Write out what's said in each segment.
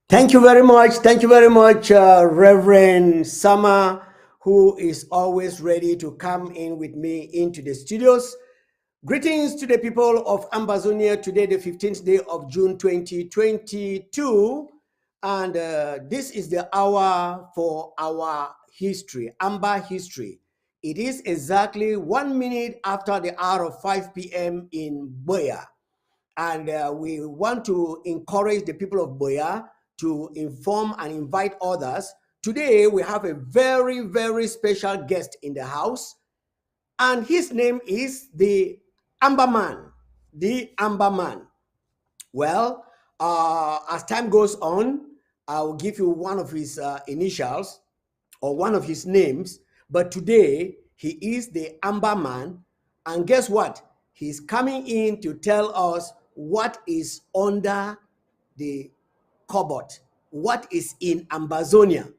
Thank you very much. Thank you very much, Reverend Sama, who is always ready to come in with me into the studios. Greetings to the people of Ambazonia today, the 15th day of June 2022. And this is the hour for our history, Amba history. It is exactly 1 minute after the hour of 5 p.m. in Boya. And we want to encourage the people of Boya to inform and invite others. Today, we have a very, very special guest in the house, and his name is the Amba Man. The Amba Man. Well, as time goes on, I will give you one of his initials or one of his names, but today he is the Amba Man, and guess what? He's coming in to tell us what is under the cupboard, what is in Ambazonia,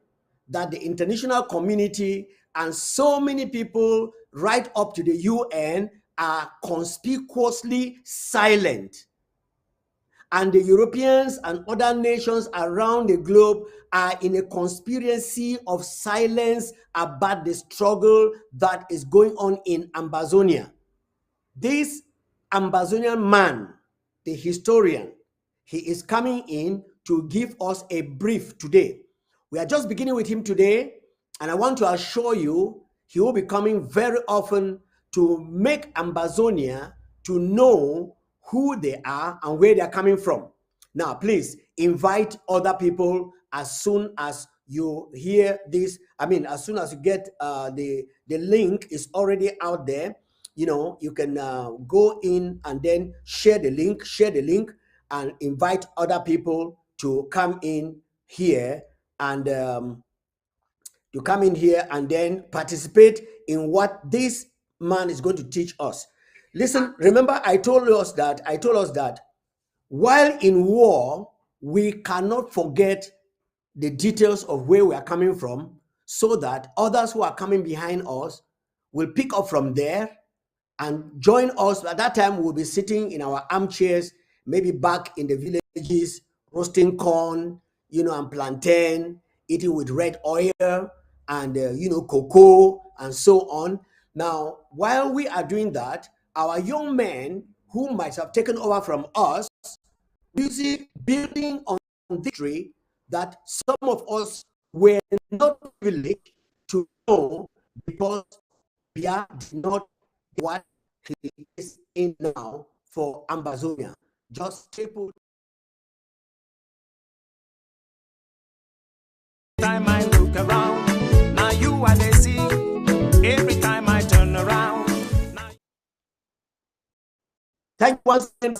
that the international community and so many people right up to the UN are conspicuously silent. And the Europeans and other nations around the globe are in a conspiracy of silence about the struggle that is going on in Ambazonia. This Ambazonian man, the historian, he is coming in to give us a brief today. We are just beginning with him today, and I want to assure you he will be coming very often to make Ambazonia to know who they are and where they are coming from. Now, please invite other people as soon as you hear this. I mean, as soon as you get the link is already out there. You can go in and then share the link and invite other people to come in here and then participate in what this man is going to teach us. Listen, remember I told us that while in war, we cannot forget the details of where we are coming from, so that others who are coming behind us will pick up from there and join us. At that time, we'll be sitting in our armchairs, maybe back in the villages, roasting corn, and plantain, eating with red oil and, cocoa and so on. Now, while we are doing that, our young men who might have taken over from us, busy building on history that some of us were not privileged to know, because we are not what he is in now for Ambazonia. Just triple. Time I look around, now you are the sea. Every time I turn around. Thank you once again.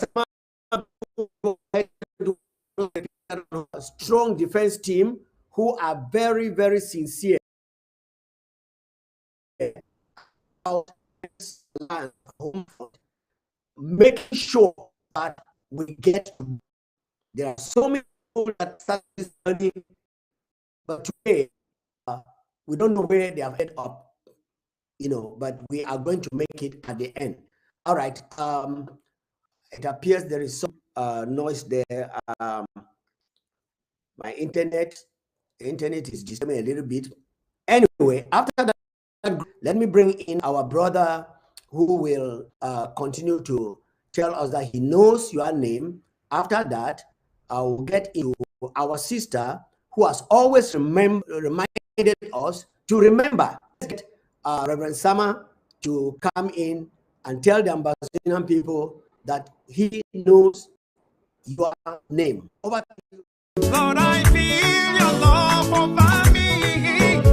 A strong defense team who are very, very sincere about land, home front, making sure that we get. There are so many people that start this journey, but today we don't know where they have head up, but we are going to make it at the end. All right. It appears there is some noise there. My internet is disturbing a little bit. Anyway, after that, let me bring in our brother who will continue to tell us that he knows your name. After that, I will get into our sister who has always reminded us to remember. Let's get Reverend Sama to come in and tell the Ambazonian people that he knows your name. Over to you. Lord, I feel your love over me.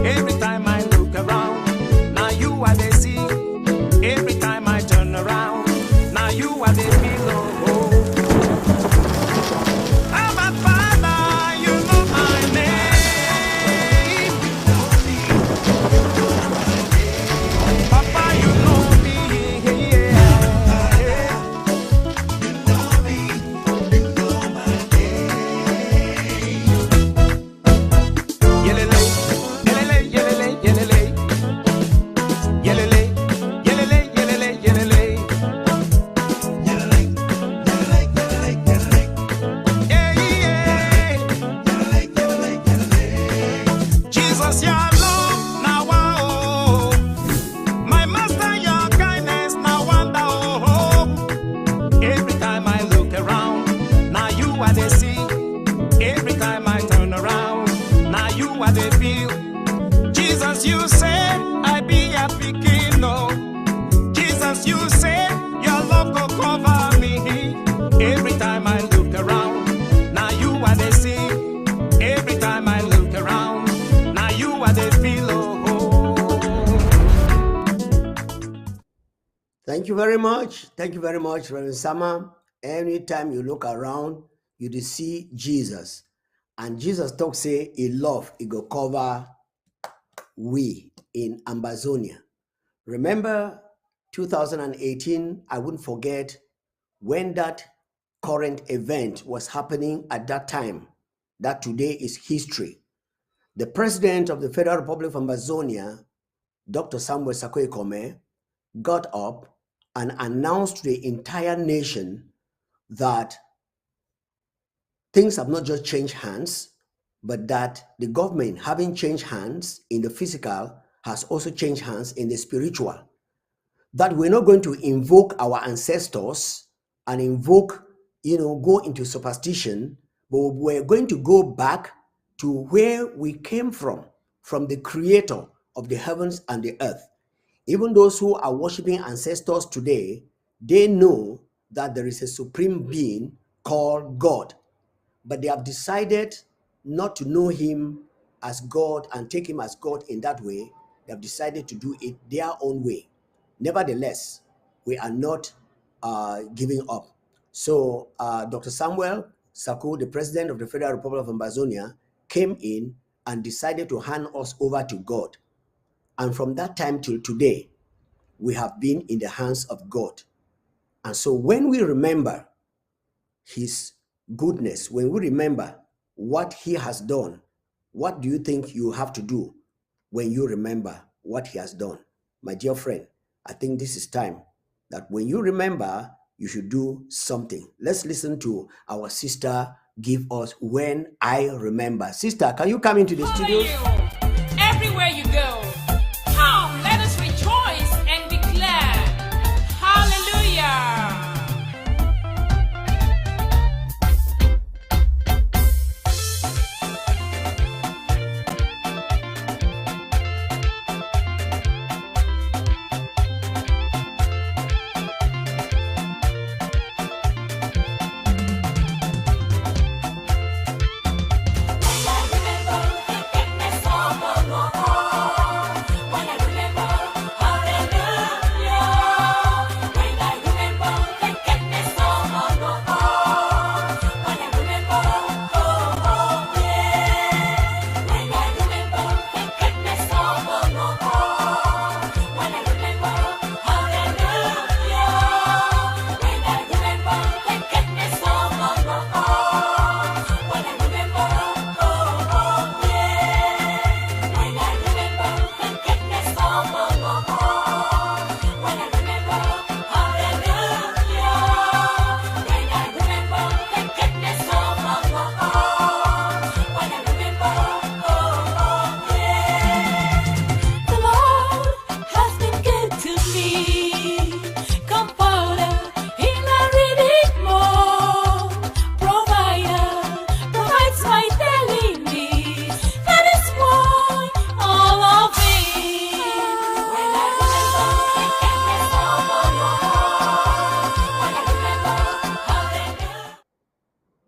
Every time I look around, now you are the sea. Every time I turn around, now you are the pillow. Abba Father, you know my name. Papa, you know me. Yeah. Africa picking no. Jesus, you say your love go cover me. Every time I look around, now you are the see. Every time I look around, now you are the feel. Thank you very much. Thank you very much, Reverend Sama. Anytime you look around, you do see Jesus. And Jesus talk say, he love, he go cover we in Ambazonia. Remember 2018, I wouldn't forget when that current event was happening at that time, that today is history. The president of the Federal Republic of Ambazonia, Dr. Samuel Sarko Ekome, got up and announced to the entire nation that things have not just changed hands, but that the government, having changed hands in the physical, has also changed hands in the spiritual. That we're not going to invoke our ancestors and go into superstition, but we're going to go back to where we came from the creator of the heavens and the earth. Even those who are worshiping ancestors today, they know that there is a supreme being called God, but they have decided not to know him as God and take him as God in that way. They have decided to do it their own way. Nevertheless, we are not giving up. So Dr. Samuel Sarko, the president of the Federal Republic of Ambazonia, came in and decided to hand us over to God. And from that time till today, we have been in the hands of God. And so when we remember his goodness, when we remember what he has done, what do you think you have to do when you remember what he has done? My dear friend, I think this is time that when you remember, you should do something. Let's listen to our sister give us When I Remember. Sister, can you come into the studio? Everywhere you go, come, let us rejoice and declare, hallelujah.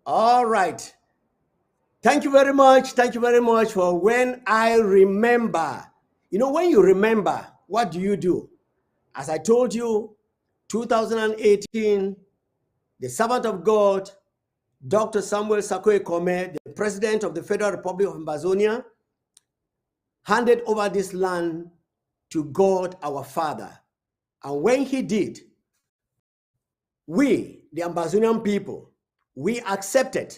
All right. Thank you very much. Thank you very much for When I Remember. You know, when you remember, what do you do? As I told you, 2018, the servant of God, Dr. Samuel Sarko Ekome, the president of the Federal Republic of Ambazonia, handed over this land to God, our Father. And when he did, we, the Ambazonian people, we accepted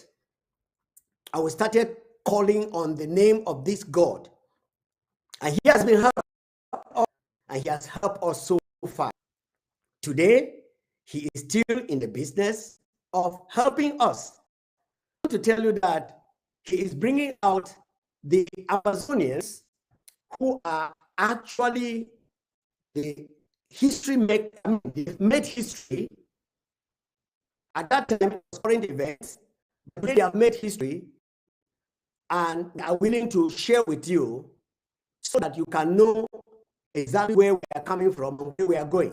and we started calling on the name of this God. And he has been helping us, and he has helped us so far. Today, he is still in the business of helping us. I want to tell you that he is bringing out the Amazonians who are actually the history make, they made history. At that time, it was current events. Today, they have made history and are willing to share with you so that you can know exactly where we are coming from and where we are going.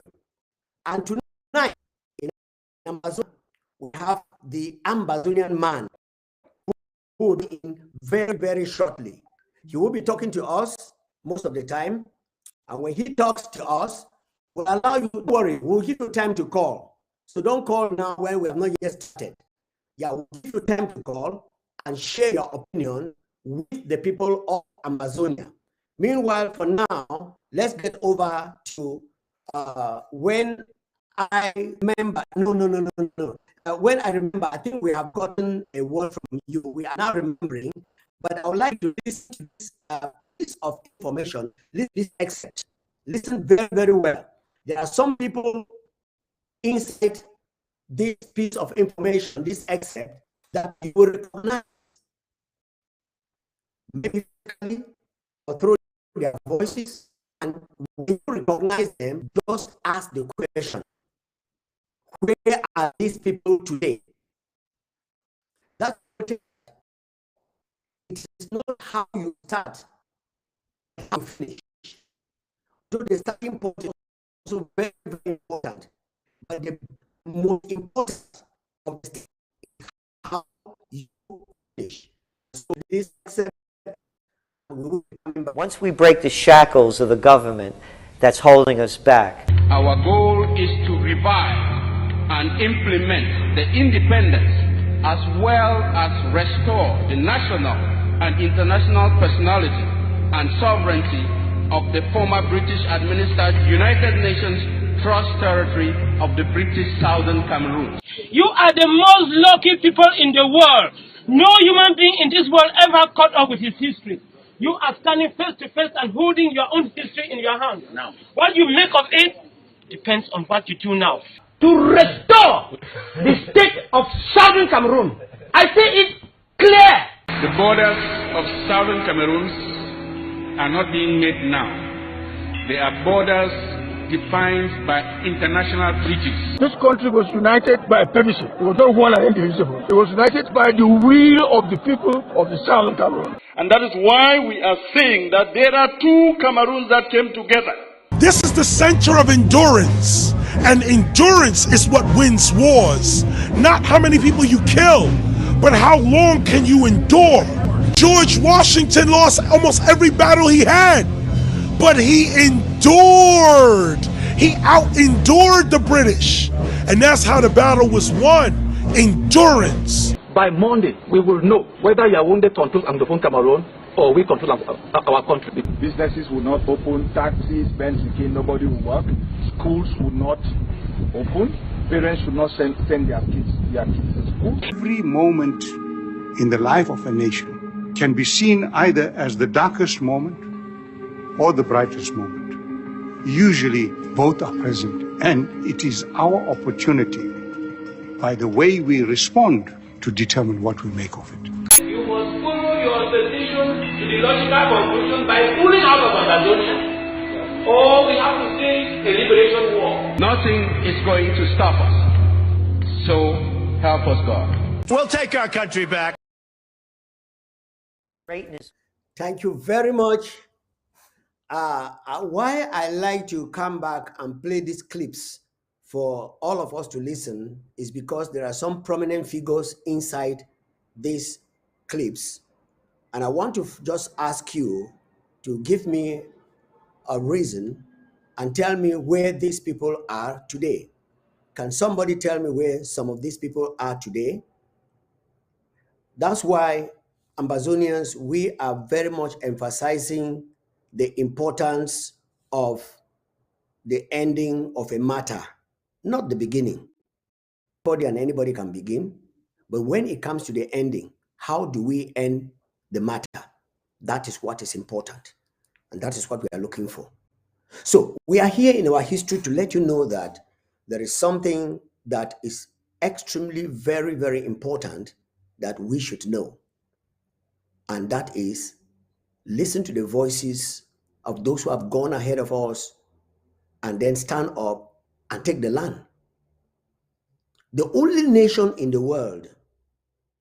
And tonight, in Amazon, we have the Amazonian man who will be in very, very shortly. He will be talking to us most of the time. And when he talks to us, we'll allow you to worry. We'll give you time to call. So don't call now when we have not yet started. Yeah, we'll give you time to call and share your opinion with the people of Amazonia. Meanwhile, for now, let's get over to when I remember. When I remember, I think we have gotten a word from you. We are now remembering, but I would like to listen to this piece of information, this excerpt. Listen very, very well. There are some people inside this piece of information, this excerpt, that you will recognize, maybe or through their voices, and when you recognize them, just ask the question, where are these people today? That's it is not how you start, how you finish. So the starting point is also very, very important. But the most important of the is how you finish. So this once we break the shackles of the government that's holding us back. Our goal is to revive and implement the independence as well as restore the national and international personality and sovereignty of the former British administered United Nations Trust Territory of the British Southern Cameroon. You are the most lucky people in the world. No human being in this world ever caught up with his history. You are standing face to face and holding your own history in your hand. Now, what you make of it depends on what you do now. To restore the state of Southern Cameroon, I say it clear. The borders of Southern Cameroon are not being made now. They are borders defined by international treaties. This country was united by permission. It was not one and indivisible. It was united by the will of the people of the Southern Cameroon. And that is why we are saying that there are two Cameroons that came together. This is the center of endurance. And endurance is what wins wars. Not how many people you kill, but how long can you endure? George Washington lost almost every battle he had, but he endured. He out-endured the British. And that's how the battle was won. Endurance. By Monday, we will know whether Yaoundé controls Anglophone Cameroon or we control our country. Businesses will not open, taxis, Benz again, nobody will work, schools will not open, parents should not send their kids to school. Every moment in the life of a nation can be seen either as the darkest moment or the brightest moment. Usually both are present, and it is our opportunity, by the way we respond, to determine what we make of it. You must follow your decision to the logical conclusion by pulling out of Amazonia. Or we have to say a liberation war. Nothing is going to stop us. So help us God. We'll take our country back. Greatness. Thank you very much. Why I like to come back and play these clips for all of us to listen is because there are some prominent figures inside these clips. And I want to just ask you to give me a reason and tell me where these people are today. Can somebody tell me where some of these people are today? That's why Ambazonians, we are very much emphasizing the importance of the ending of a matter, not the beginning. Anybody can begin, but when it comes to the ending, how do we end the matter? That is what is important, and that is what we are looking for. So we are here in our history to let you know that there is something that is extremely very, very important that we should know, and that is listen to the voices of those who have gone ahead of us and then stand up and take the land. The only nation in the world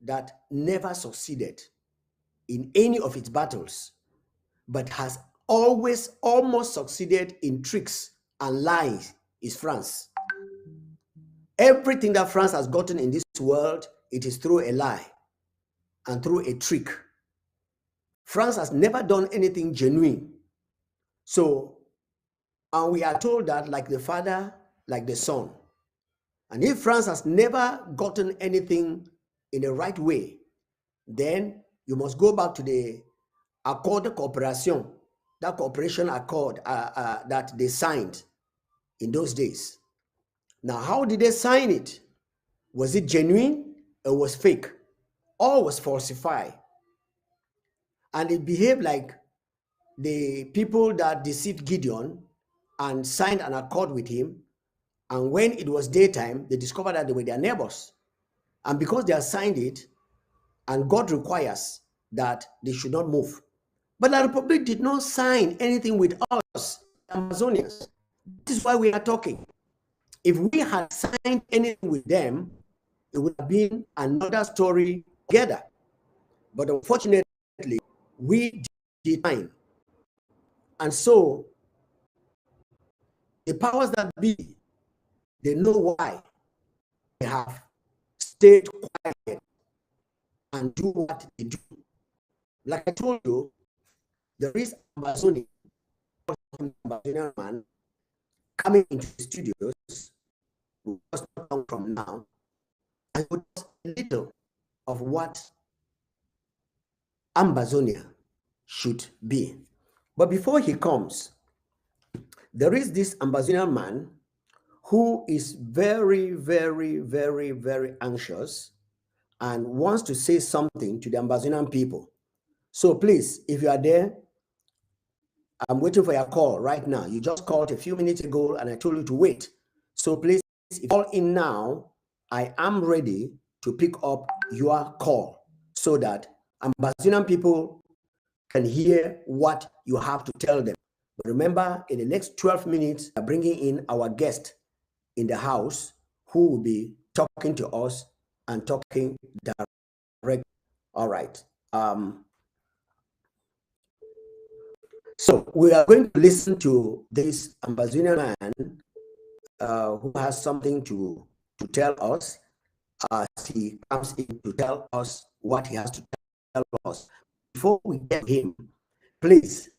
that never succeeded in any of its battles, but has always almost succeeded in tricks and lies is France. Everything that France has gotten in this world, it is through a lie and through a trick. France has never done anything genuine. So, and we are told that like the Father, like the Son. And if France has never gotten anything in the right way, then you must go back to the accord de coopération, that cooperation accord that they signed in those days. Now, how did they sign it? Was it genuine or was fake? Or was falsified? And it behaved like the people that deceived Gideon and signed an accord with him. And when it was daytime, they discovered that they were their neighbors. And because they had signed it, and God requires that they should not move. But the Republic did not sign anything with us, Amazonians. This is why we are talking. If we had signed anything with them, it would have been another story together. But unfortunately, we did sign. And so, the powers that be, they know why they have stayed quiet and do what they do. Like I told you, there is Amazonian man coming into the studios just not long from now, and would tell a little of what Ambazonia should be. But before he comes, there is this Ambazonian man who is very, very, very, very anxious and wants to say something to the Ambazonian people. So please, if you are there, I'm waiting for your call right now. You just called a few minutes ago and I told you to wait. So please, if you call in now, I am ready to pick up your call so that Ambazonian people can hear what you have to tell them. But remember, in the next 12 minutes, we're bringing in our guest in the house who will be talking to us and talking direct. All right. So we are going to listen to this Ambazonian man who has something to tell us as he comes in to tell us what he has to tell us. Before we get him, please,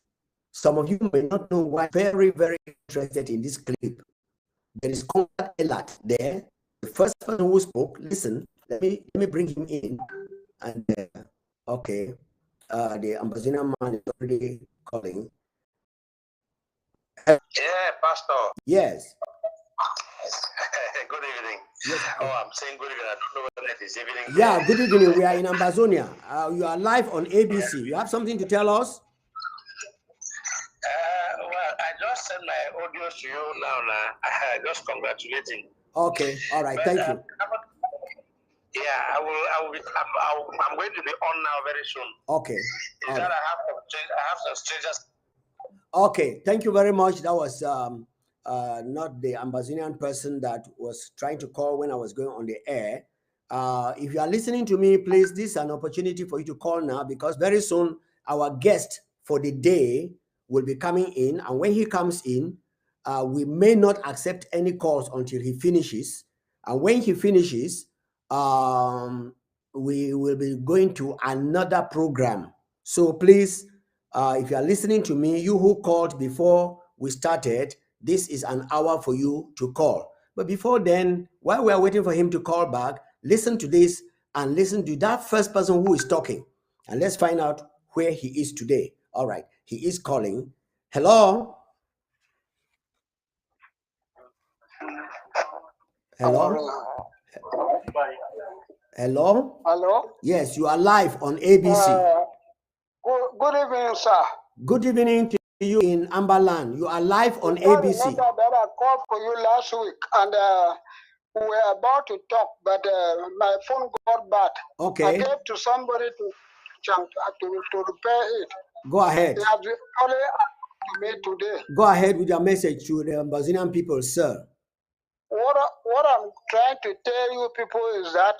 some of you may not know why very, very interested in this clip. There is contact alert there. The first person who spoke, listen, let me bring him in. And okay, the Ambazonian man is already calling. Yeah, Pastor. Yes. Good evening. Yes. Oh, I'm saying good evening. I don't know whether it is evening. Yeah, good evening. We are in Ambazonia. You are live on ABC. You have something to tell us? Well, I just sent my audio to you now. Just congratulating. Okay. All right. Thank you. Yeah, I'm going to be on now very soon. Okay. Is that I have some strangers. Okay. Thank you very much. That was not the Ambazonian person that was trying to call when I was going on the air. If you are listening to me, please, this is an opportunity for you to call now because very soon our guest for the day will be coming in. And when he comes in, we may not accept any calls until he finishes. And when he finishes, we will be going to another program. So please, if you are listening to me, you who called before we started, this is an hour for you to call. But before then, while we are waiting for him to call back, listen to this and listen to that first person who is talking. And let's find out where he is today. All right, he is calling. Hello? Hello? Hello? Hello? Yes, you are live on ABC. Good evening, sir. Good evening to you in Amberland. You are live on I ABC. remember that I called for you last week and we were about to talk, but my phone got bad. Okay. I gave to somebody to repair it. Go ahead. They have only to me today. Go ahead with your message to the Ambazonian people, sir. What I'm trying to tell you people is that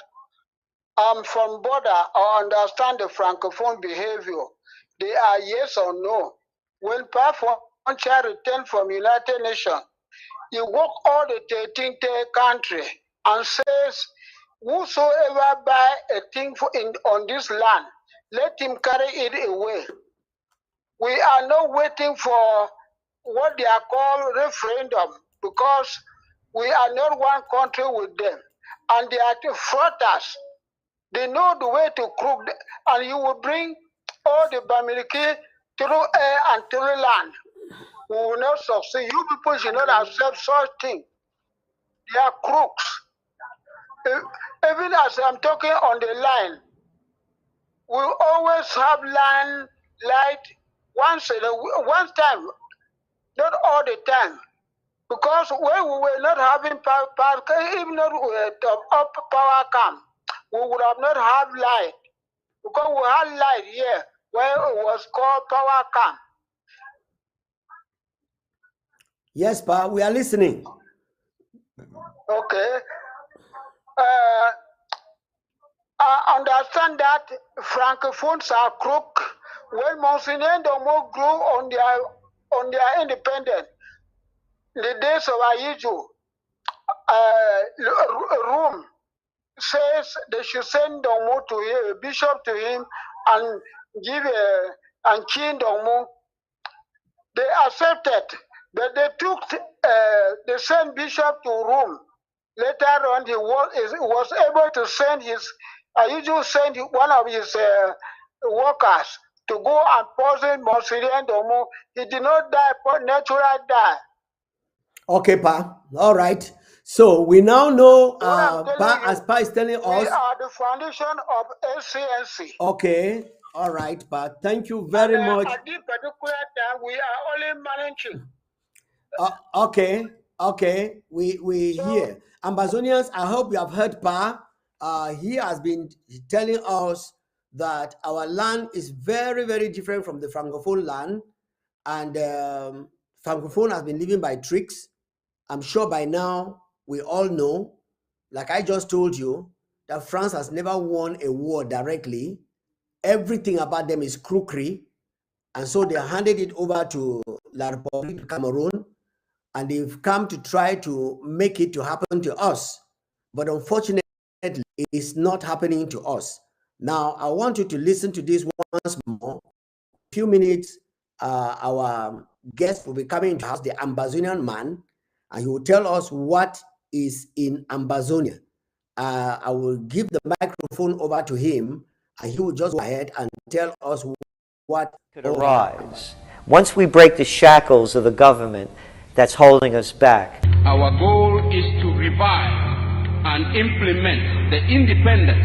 I'm from border. I understand the francophone behavior. They are yes or no. When Pafoncha returned from United Nations, he walked all the 13 country and says, whosoever buy a thing on this land, let him carry it away. We are not waiting for what they are called referendum because we are not one country with them. And they are to fraud us. They know the way to crook, and you will bring all the Bamileke through air and through land. We will not succeed. You people should not accept such thing. They are crooks. Even as I'm talking on the line, we always have line light one time, not all the time. Because when we were not having power, even not up power come, we would have not have light. Because we had light here where it was called power camp. Yes, Pa, we are listening. Okay. I understand that Francophones are crook. When Monsignor Domo grew on their independence, the days of Ayiju, room says they should send Domo to him, a bishop to him, and give and king Domo. They accepted, but they took the same bishop to Rome. Later on, he was able to send usually send one of his workers to go and poison Monsignor Domo. He did not die, but natural death. Okay, Pa. All right. So we now know, Pa, as Pa is telling us. We are the foundation of LCNC. Okay. All right, Pa. Thank you very much. At this particular time, we are only managing. Okay. We hear. Ambazonians, I hope you have heard Pa. He has been telling us that our land is very, very different from the Francophone land. And Francophone has been living by tricks. I'm sure by now we all know, like I just told you, that France has never won a war directly. Everything about them is crookery. And so they handed it over to La République of Cameroon, and they've come to try to make it to happen to us. But unfortunately, it's not happening to us. Now, I want you to listen to this once more. A few minutes, our guest will be coming to us, the Ambazonian man, and he will tell us what is in Ambazonia. I will give the microphone over to him, and he will just go ahead and tell us what could arise once we break the shackles of the government that's holding us back. Our goal is to revive and implement the independence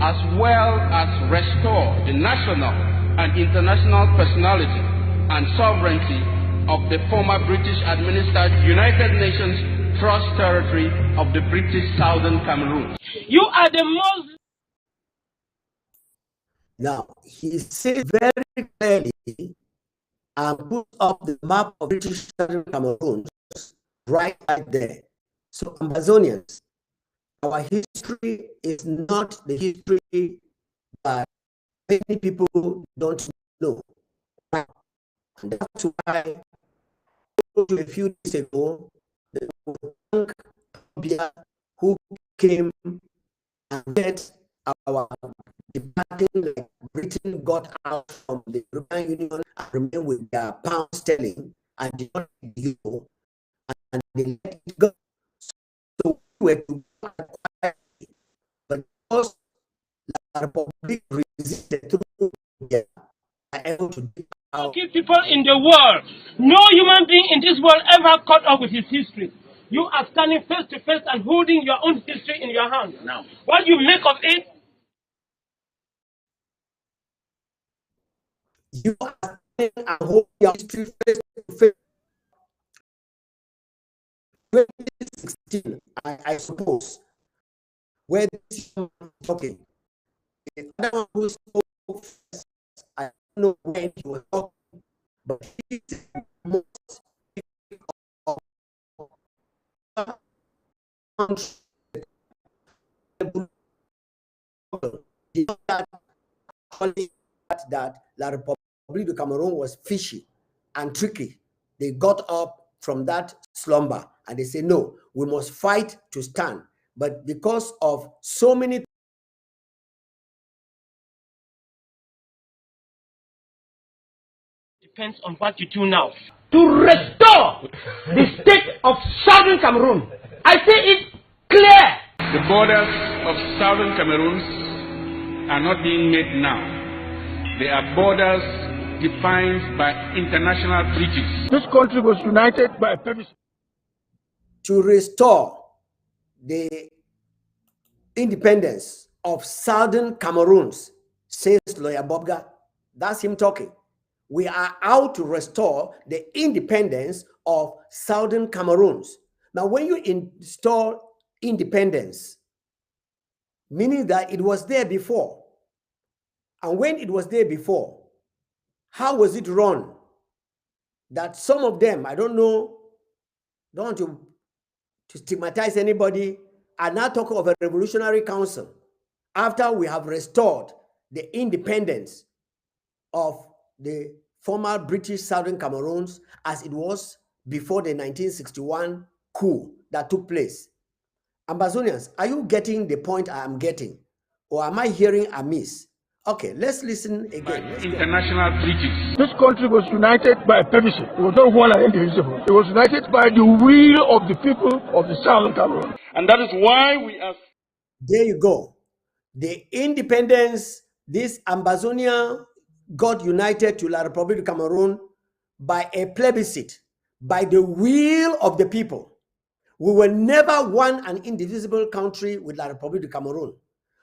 as well as restore the national and international personality and sovereignty of the former British-administered United Nations Trust Territory of the British Southern Cameroon. You are the most... Now, he said very clearly and put up the map of British Southern Cameroon right there. So, Ambazonians, our history is not the history that many people don't know. And that's why a few days ago, the who came and get our departing, like Britain got out from the European Union and remained with their pound sterling and did not euro, and they let it go. So we were to acquire it, but because the Republic resisted through their able to dig out. People in the world, no human being in this world ever caught up with his history. You are standing face to face and holding your own history in your hand. Now, what you make of it? You are standing and holding your history face to face. 2016, I suppose, where this is talking. The other one who spoke first, I don't know when he was talking, but he is most that La République du Cameroon was fishy. and tricky. They got up from that slumber and they say, no, we must fight to stand. But because of so many depends on what you do now. To restore the state of southern Cameroon. I say it clear. The borders of southern Cameroon are not being made now. They are borders defined by international treaties. This country was united by permission. To restore the independence of southern Cameroons, says Lawyer Bobga. That's him talking. We are out to restore the independence of southern Cameroons. Now, when you install independence, meaning that it was there before, and when it was there before, how was it run? That some of them, I don't know, don't want to stigmatize anybody, are now talking of a revolutionary council after we have restored the independence of the former British Southern Cameroons as it was before the 1961 coup that took place. Ambazonians, are you getting the point I am getting? Or am I hearing amiss? Okay, let's listen again. International treaties. This country was united by permission. It was not one and indivisible. It was united by the will of the people of the Southern Cameroon. And that is why we are... There you go. The independence, this Ambazonia got united to La Republic of Cameroon by a plebiscite, by the will of the people. We were never one an indivisible country with La Republic of Cameroon.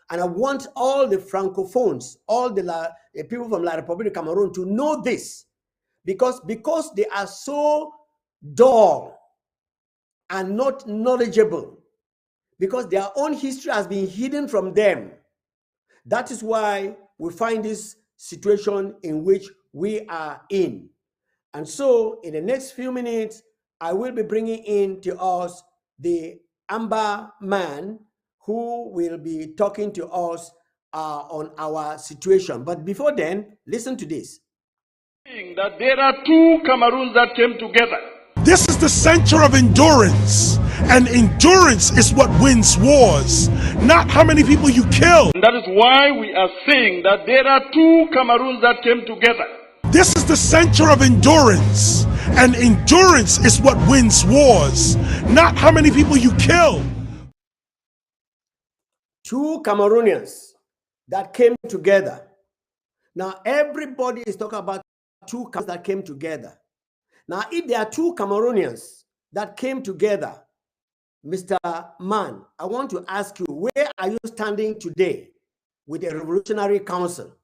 And I want all the Francophones, all the people from La Republic of Cameroon to know this, because they are so dull and not knowledgeable, because their own history has been hidden from them. That is why we find this situation in which we are in. And so in the next few minutes, I will be bringing in to us the Amba man who will be talking to us on our situation. But before then, listen to this. That there are two Cameroons that came together. This is the center of endurance, and endurance is what wins wars, not how many people you kill. And that is why we are saying that there are two Cameroons that came together. This is the center of endurance, and endurance is what wins wars, not how many people you kill. Two Cameroonians that came together. Now, everybody is talking about two Cameroonians that came together. Now, if there are two Cameroonians that came together, Mr. Man, I want to ask you, where are you standing today with the Revolutionary Council?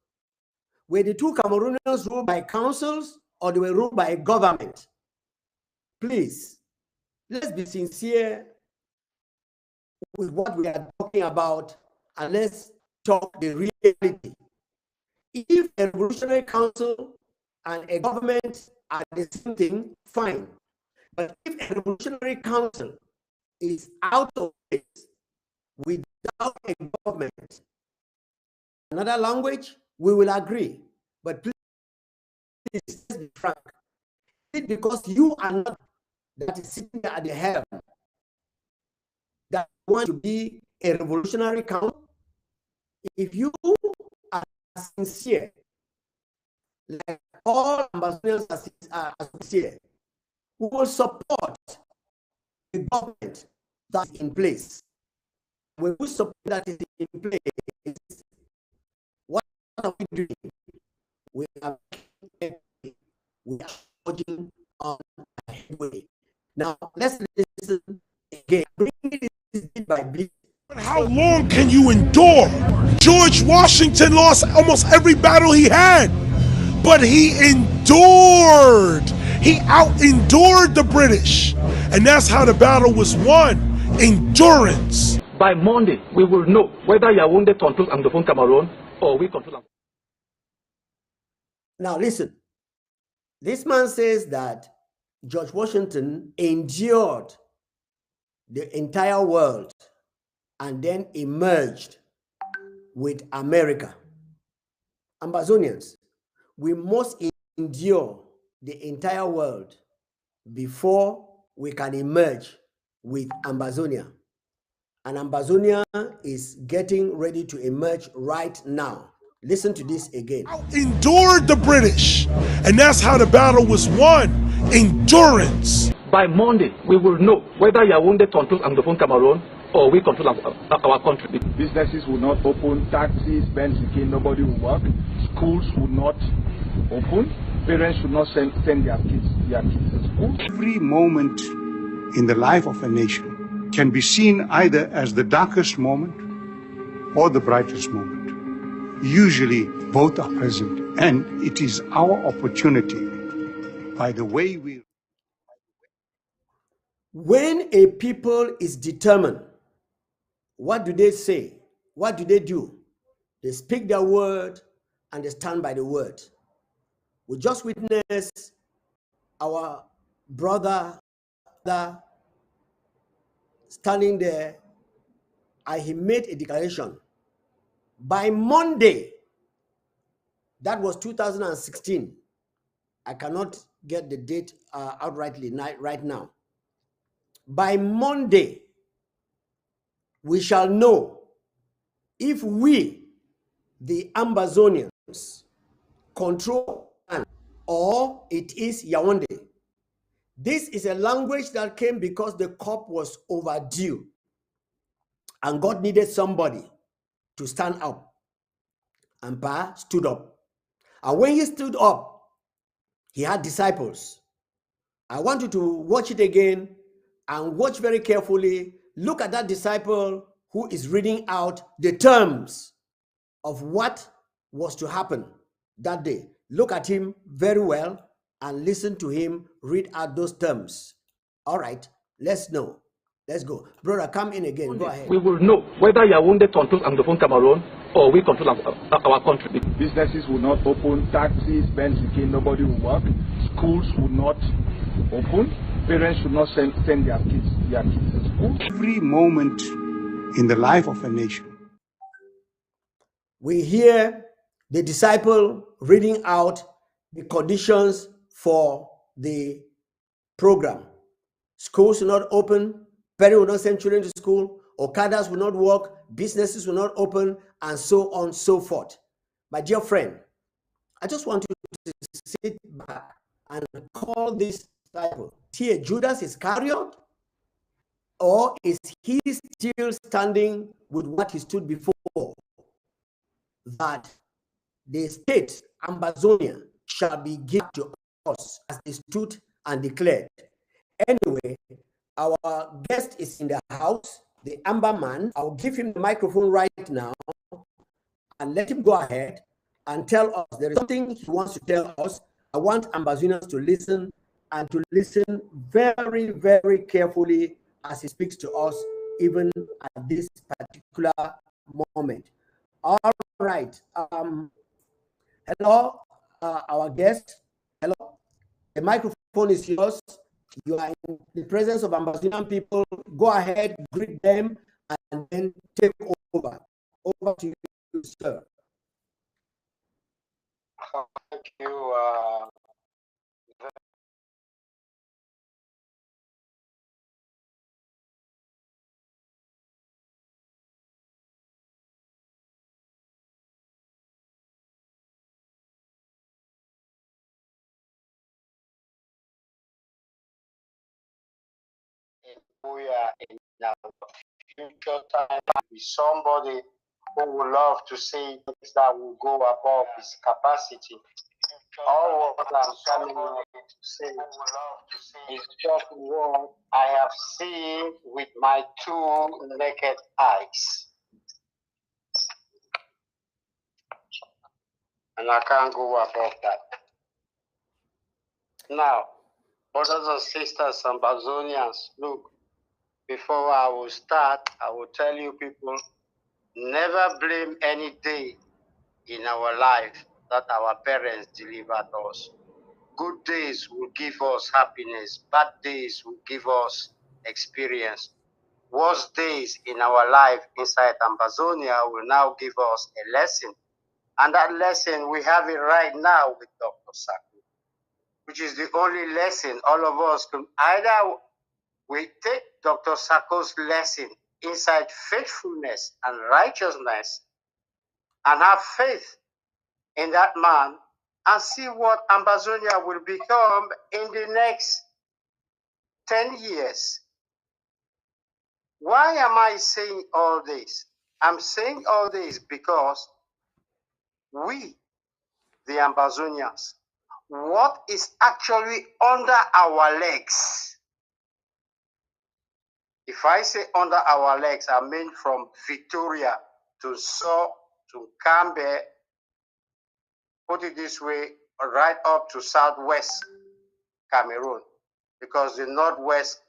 Were the two Cameroonians ruled by councils or they were ruled by a government? Please, let's be sincere with what we are talking about, and let's talk the reality. If a Revolutionary Council and a government are the same thing, fine. But if a Revolutionary Council is out of place without a government, another language, we will agree. But please, let's be frank. It's because you are not that is sitting there at the helm that want to be a revolutionary council. If you are sincere, like all ambassadors are sincere, we will support the government that's in place. When we support that is in place, what are we doing? We are forging on a headway. Now let's listen again. Bring it bit by bit. How long can you endure? George Washington lost almost every battle he had, but he endured. He out-endured the British, and that's how the battle was won. Endurance. By Monday, we will know whether Yaoundé controls Anglophone Cameroon or we control. Now listen, this man says that George Washington endured the entire world and then emerged with America. Ambazonians, we must endure the entire world before we can emerge with Ambazonia. And Ambazonia is getting ready to emerge right now. Listen to this again. Endured the British, and that's how the battle was won. Endurance. By Monday, we will know whether Yaoundé controls Anglophone Cameroon or we control our country. Businesses will not open, taxis, Benzikin, nobody will work, schools will not open, parents should not send their kids to school. Every moment in the life of a nation can be seen either as the darkest moment or the brightest moment. Usually both are present, and it is our opportunity by the way we... When a people is determined, what do they say? What do? They speak their word and they stand by the word. We just witnessed our brother standing there, and he made a declaration. By Monday, that was 2016. I cannot get the date outrightly right now. By Monday, we shall know if we, the Ambazonians, control or it is Yaoundé. This is a language that came because the COP was overdue and God needed somebody to stand up. Amba stood up. And when he stood up, he had disciples. I want you to watch it again and watch very carefully. Look at that disciple who is reading out the terms of what was to happen that day. Look at him very well and listen to him read out those terms. All right, let's know. Let's go. Brother, come in again. Go ahead. We will know whether Yaoundé controls Anglophone Cameroon or we control our country. Businesses will not open, taxis, Benzikin, nobody will work, schools will not open, parents should not send their kids to school. Every moment in the life of a nation. We hear the disciple reading out the conditions for the program. Schools will not open, parents will not send children to school, Okadas will not work, businesses will not open, and so on and so forth. My dear friend, I just want you to sit back and call this disciple. Here, Judas Iscariot, or is he still standing with what he stood before? That the state, Ambazonia, shall be given to us as they stood and declared. Anyway, our guest is in the house, the Amba man. I'll give him the microphone right now and let him go ahead and tell us. There is something he wants to tell us. I want Ambazonians to listen and to listen very, very carefully as he speaks to us, even at this particular moment. All right. Hello, our guest. Hello. The microphone is yours. You are in the presence of Ambazonian people. Go ahead, greet them, and then take over. Over to you, sir. Thank you. We are in our future time with somebody who would love to see things that will go above his capacity. All what I'm coming to say is just what I have seen with my two naked eyes. And I can't go above that. Now, brothers and sisters, Ambazonians, look, before I will start, I will tell you people, never blame any day in our life that our parents delivered us. Good days will give us happiness. Bad days will give us experience. Worst days in our life inside Ambazonia will now give us a lesson. And that lesson, we have it right now with Dr. Saku. which is the only lesson all of us can either we take Dr. Sako's lesson inside faithfulness and righteousness and have faith in that man and see what Amazonia will become in the next 10 years. Why am I saying all this? I'm saying all this because we, the Ambazonians, what is actually under our legs? If I say under our legs, I mean from Victoria to So to Cambe, put it this way, right up to southwest Cameroon, because the northwest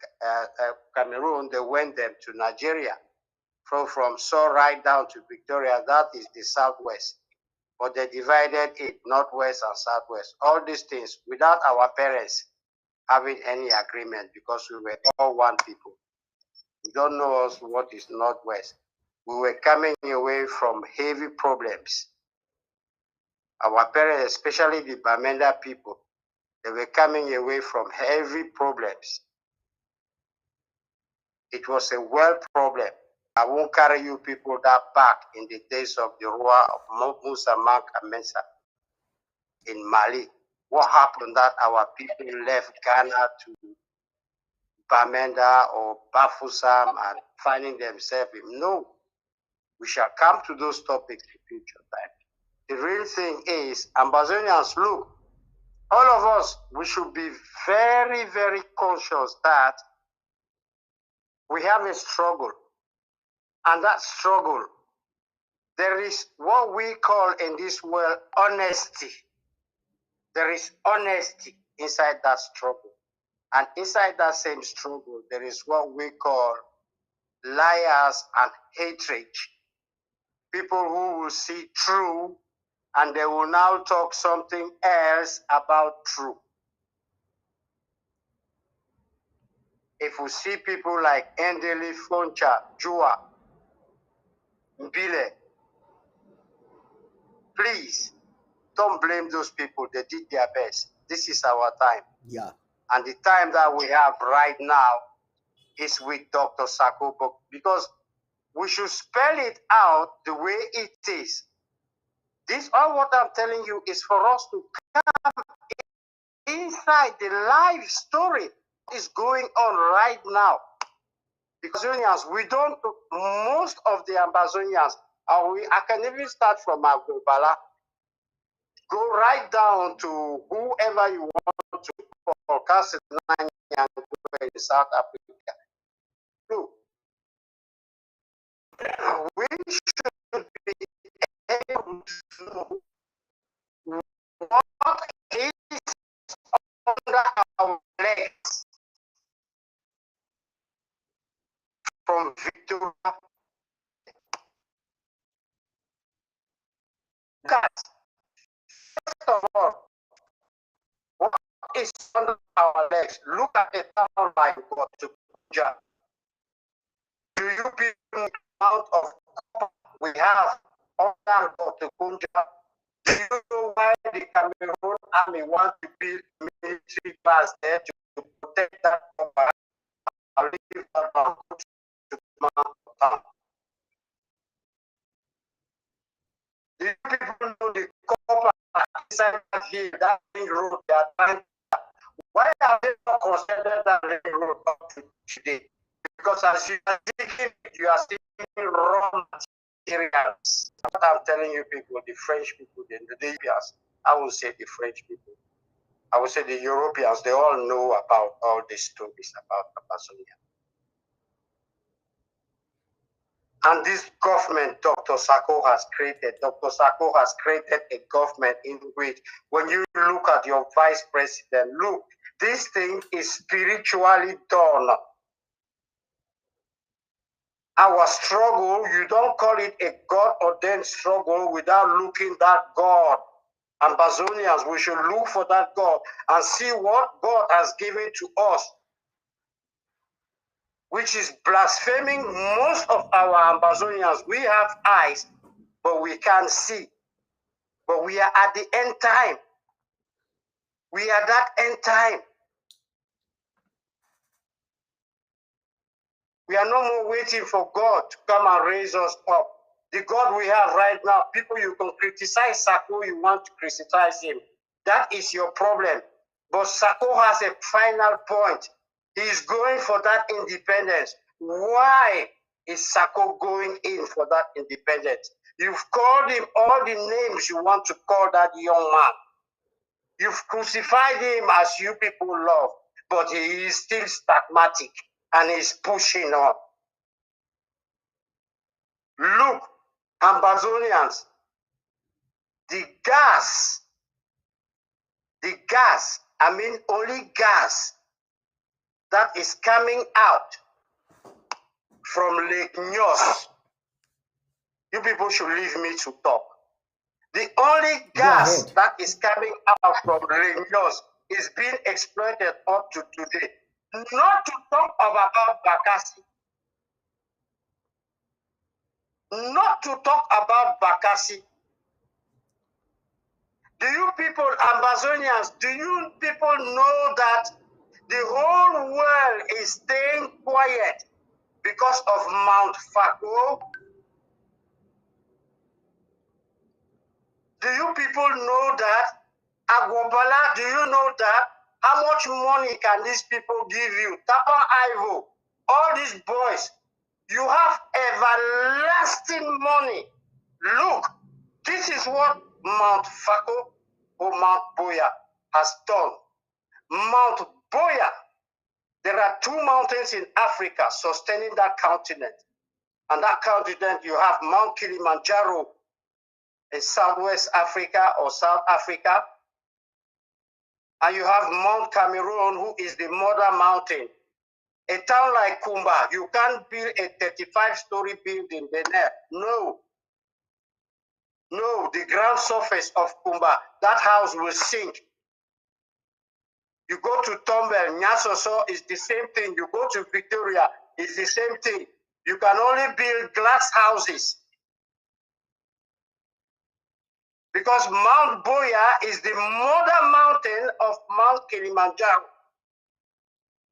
Cameroon, they went them to Nigeria. From So right down to Victoria, that is the southwest. But they divided it northwest and southwest. All these things without our parents having any agreement, because we were all one people. We don't know us what is northwest. We were coming away from heavy problems. Our parents, especially the Bamenda people, they were coming away from heavy problems. It was a world problem. I won't carry you people that back in the days of the Roi of Musa Manka Mensa in Mali. What happened that our people left Ghana to Bamenda or Bafusam and finding themselves in? No, we shall come to those topics in future time. The real thing is, Ambazonians, look, all of us, we should be very, very conscious that we have a struggle. And that struggle, there is what we call in this world honesty. There is honesty inside that struggle. And inside that same struggle, there is what we call liars and hatred. People who will see true and they will now talk something else about true. If we see people like Endeli, Foncha, Jua, Mbile, please don't blame those people. They did their best. This is our time. Yeah. And the time that we have right now is with Dr. Sako, because we should spell it out the way it is. This, all what I'm telling you, is for us to come inside the life story is going on right now. Ambazonians, we don't, most of the Ambazonians, I can even start from Agobala, go right down to whoever you want to call, Castellan in South Africa. Look, we should be able to know what is under our legs from Victoria. Guys, first of all, what is under our legs? Look at a town like Kotuja. Do you people out of we have under Kotuja? Do you know why the Cameroon army wants to build military base there to protect that cover? I'll leave that one to town. Do you people know the copper inside here, that ring road they are trying to? Why are they not considered that ring road up to today? Because as you are digging, you are seeing raw materials. What I'm telling you people, the French people, the Europeans, I will say the French people, I will say the Europeans, they all know about all these stories about Amazonia. And this government Dr. Sako has created a government in which, when you look at your vice president, look, this thing is spiritually done. Our struggle, you don't call it a God-ordained struggle without looking that God. Ambazonians, we should look for that God and see what God has given to us, which is blaspheming most of our Ambazonians. We have eyes, but we can't see. But we are at the end time. We are that end time. We are no more waiting for God to come and raise us up. The God we have right now, people, you can criticize Sako, you want to criticize him. That is your problem. But Sako has a final point. He is going for that independence. Why is Sako going in for that independence? You've called him all the names you want to call that young man. You've crucified him as you people love, but he is still stagmatic and he's pushing on. Look, Ambazonians, the gas, I mean only gas that is coming out from Lake Nyos, you people should leave me to talk. The only gas that is coming out from Lake Nyos is being exploited up to today. Not to talk about Bakassi. Not to talk about Bakassi. Do you people, Ambazonians, do you people know that the whole world is staying quiet because of Mount Fako? Do you people know that? Agwabala, do you know that? How much money can these people give you? Tapa Ivo, all these boys, you have everlasting money. Look, this is what Mount Fako or Mount Boya has done. Mount Boya, there are two mountains in Africa sustaining that continent. And that continent, you have Mount Kilimanjaro in Southwest Africa or South Africa. And you have Mount Cameroon, who is the mother mountain. A town like Kumba, you can't build a 35-story building there. No. No, the ground surface of Kumba, that house will sink. You go to Tombel, Nyasoso is the same thing. You go to Victoria, it's the same thing. You can only build glass houses. Because Mount Boya is the mother mountain of Mount Kilimanjaro.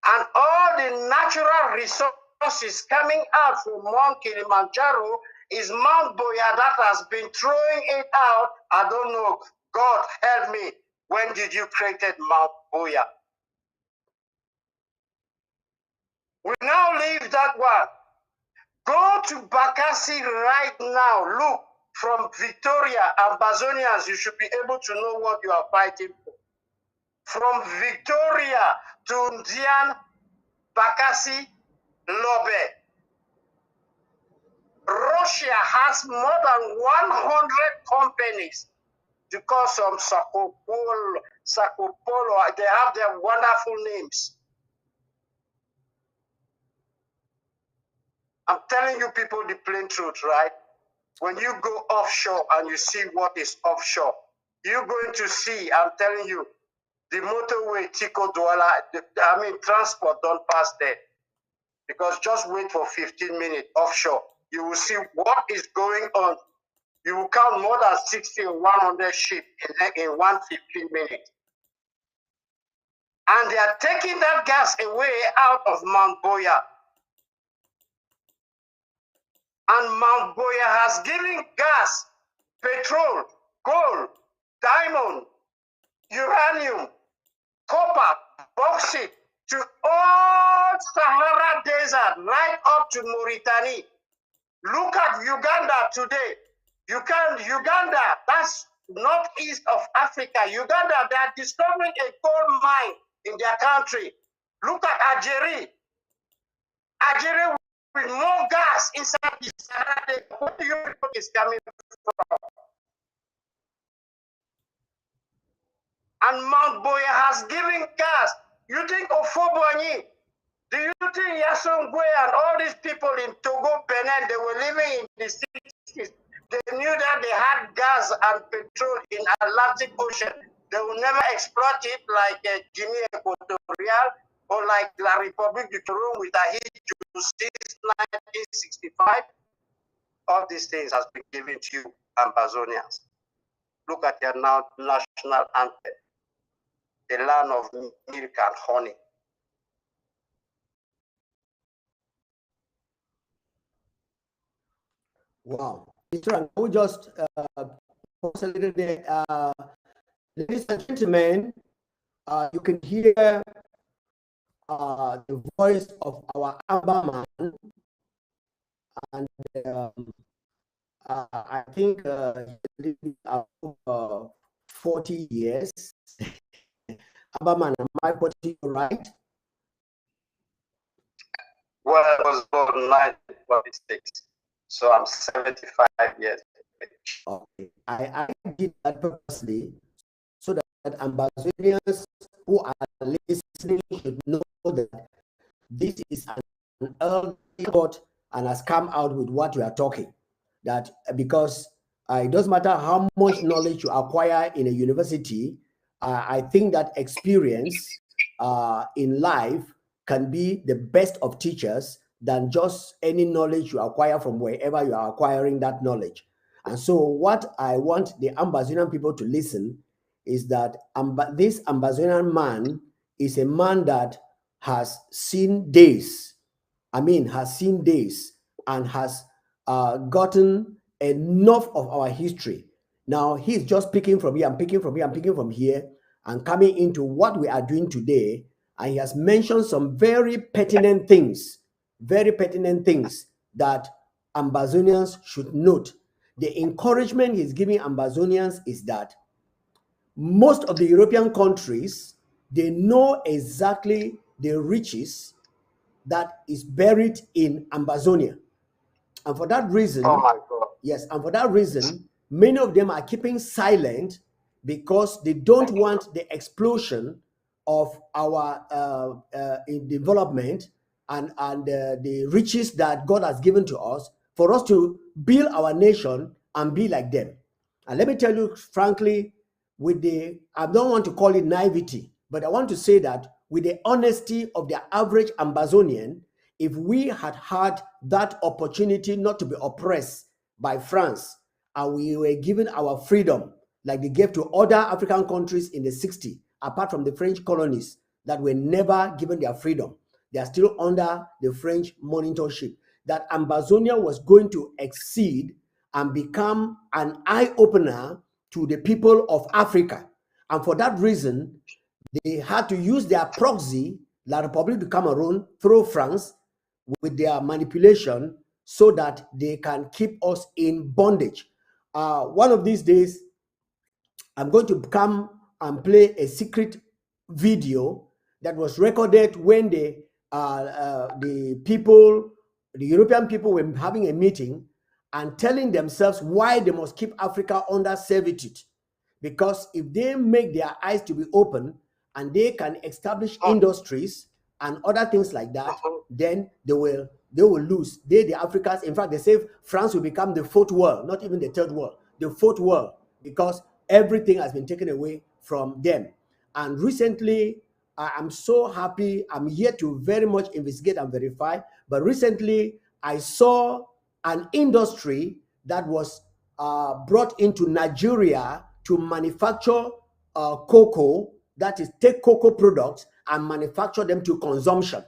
And all the natural resources coming out from Mount Kilimanjaro is Mount Boya that has been throwing it out. I don't know. God help me. When did you create Mount Boya? We now leave that one. Go to Bakassi right now. Look, from Victoria, Ambazonians, you should be able to know what you are fighting for. From Victoria to Ndian, Bakassi, Lobe. Russia has more than 100 companies to call some Sako Polo. They have their wonderful names. I'm telling you people the plain truth, right? When you go offshore and you see what is offshore, you're going to see, I'm telling you, the motorway, Tico Douala, transport don't pass there. Because just wait for 15 minutes offshore. You will see what is going on. You will count more than 60 or 100 ships in 115 minutes. And they are taking that gas away out of Mount Boya. And Mount Boya has given gas, petrol, gold, diamond, uranium, copper, bauxite to all Sahara Desert, right up to Mauritania. Look at Uganda today. Uganda, that's northeast of Africa. Uganda, they are discovering a coal mine in their country. Look at Algeria. Algeria with more gas inside the Sahara. What do you think is coming from? And Mount Boya has given gas. You think of Fobonyi? Do you think Yassongwe and all these people in Togo, Benin, they were living in the 60s? They knew that they had gas and petrol in Atlantic Ocean. They will never exploit it like Guinea Equatorial or like La République du Togo with a heat since 1965. All these things has been given to you, Ambazonians. Look at your now national anthem. the land of milk and honey. Wow. Mr. Ang, we just pause a little bit. Ladies and gentlemen, you can hear the voice of our Amba man, and I think he lived over 40 years. Amba man, am I putting you right? Well, I was born in 1946, so I'm 75 years. Okay, I did that purposely so that Ambazonians who are listening should know that this is an early report and has come out with what we are talking. That because it doesn't matter how much knowledge you acquire in a university, I think that experience in life can be the best of teachers than just any knowledge you acquire from wherever you are acquiring that knowledge. And so what I want the Ambazonian people to listen is that this Ambazonian man is a man that has seen days. I mean, has seen days and has gotten enough of our history. Now he's just picking from here, I'm picking from here, I'm picking from here, and coming into what we are doing today. And he has mentioned some very pertinent things that Ambazonians should note. The encouragement he's giving Ambazonians is that most of the European countries, they know exactly the riches that is buried in Ambazonia. And for that reason, oh my God. Yes, and for that reason, many of them are keeping silent because they don't want the explosion of our development and the riches that God has given to us for us to build our nation and be like them. And let me tell you frankly, I don't want to call it naivety, but I want to say that with the honesty of the average Ambazonian, if we had had that opportunity not to be oppressed by France and we were given our freedom like they gave to other African countries in the 60s, apart from the French colonies that were never given their freedom, they are still under the French monitorship, that Ambazonia was going to exceed and become an eye-opener to the people of Africa. And for that reason, they had to use their proxy, La République du Cameroon, through France, with their manipulation so that they can keep us in bondage. One of these days, I'm going to come and play a secret video that was recorded when the European people were having a meeting and telling themselves why they must keep Africa under servitude. Because if they make their eyes to be open and they can establish industries and other things like that, then they will lose. The Africans, in fact, they say France will become the fourth world, not even the third world, the fourth world, because everything has been taken away from them. And recently, I'm so happy, I'm yet to very much investigate and verify, but recently I saw an industry that was brought into Nigeria to manufacture cocoa, that is, take cocoa products and manufacture them to consumption.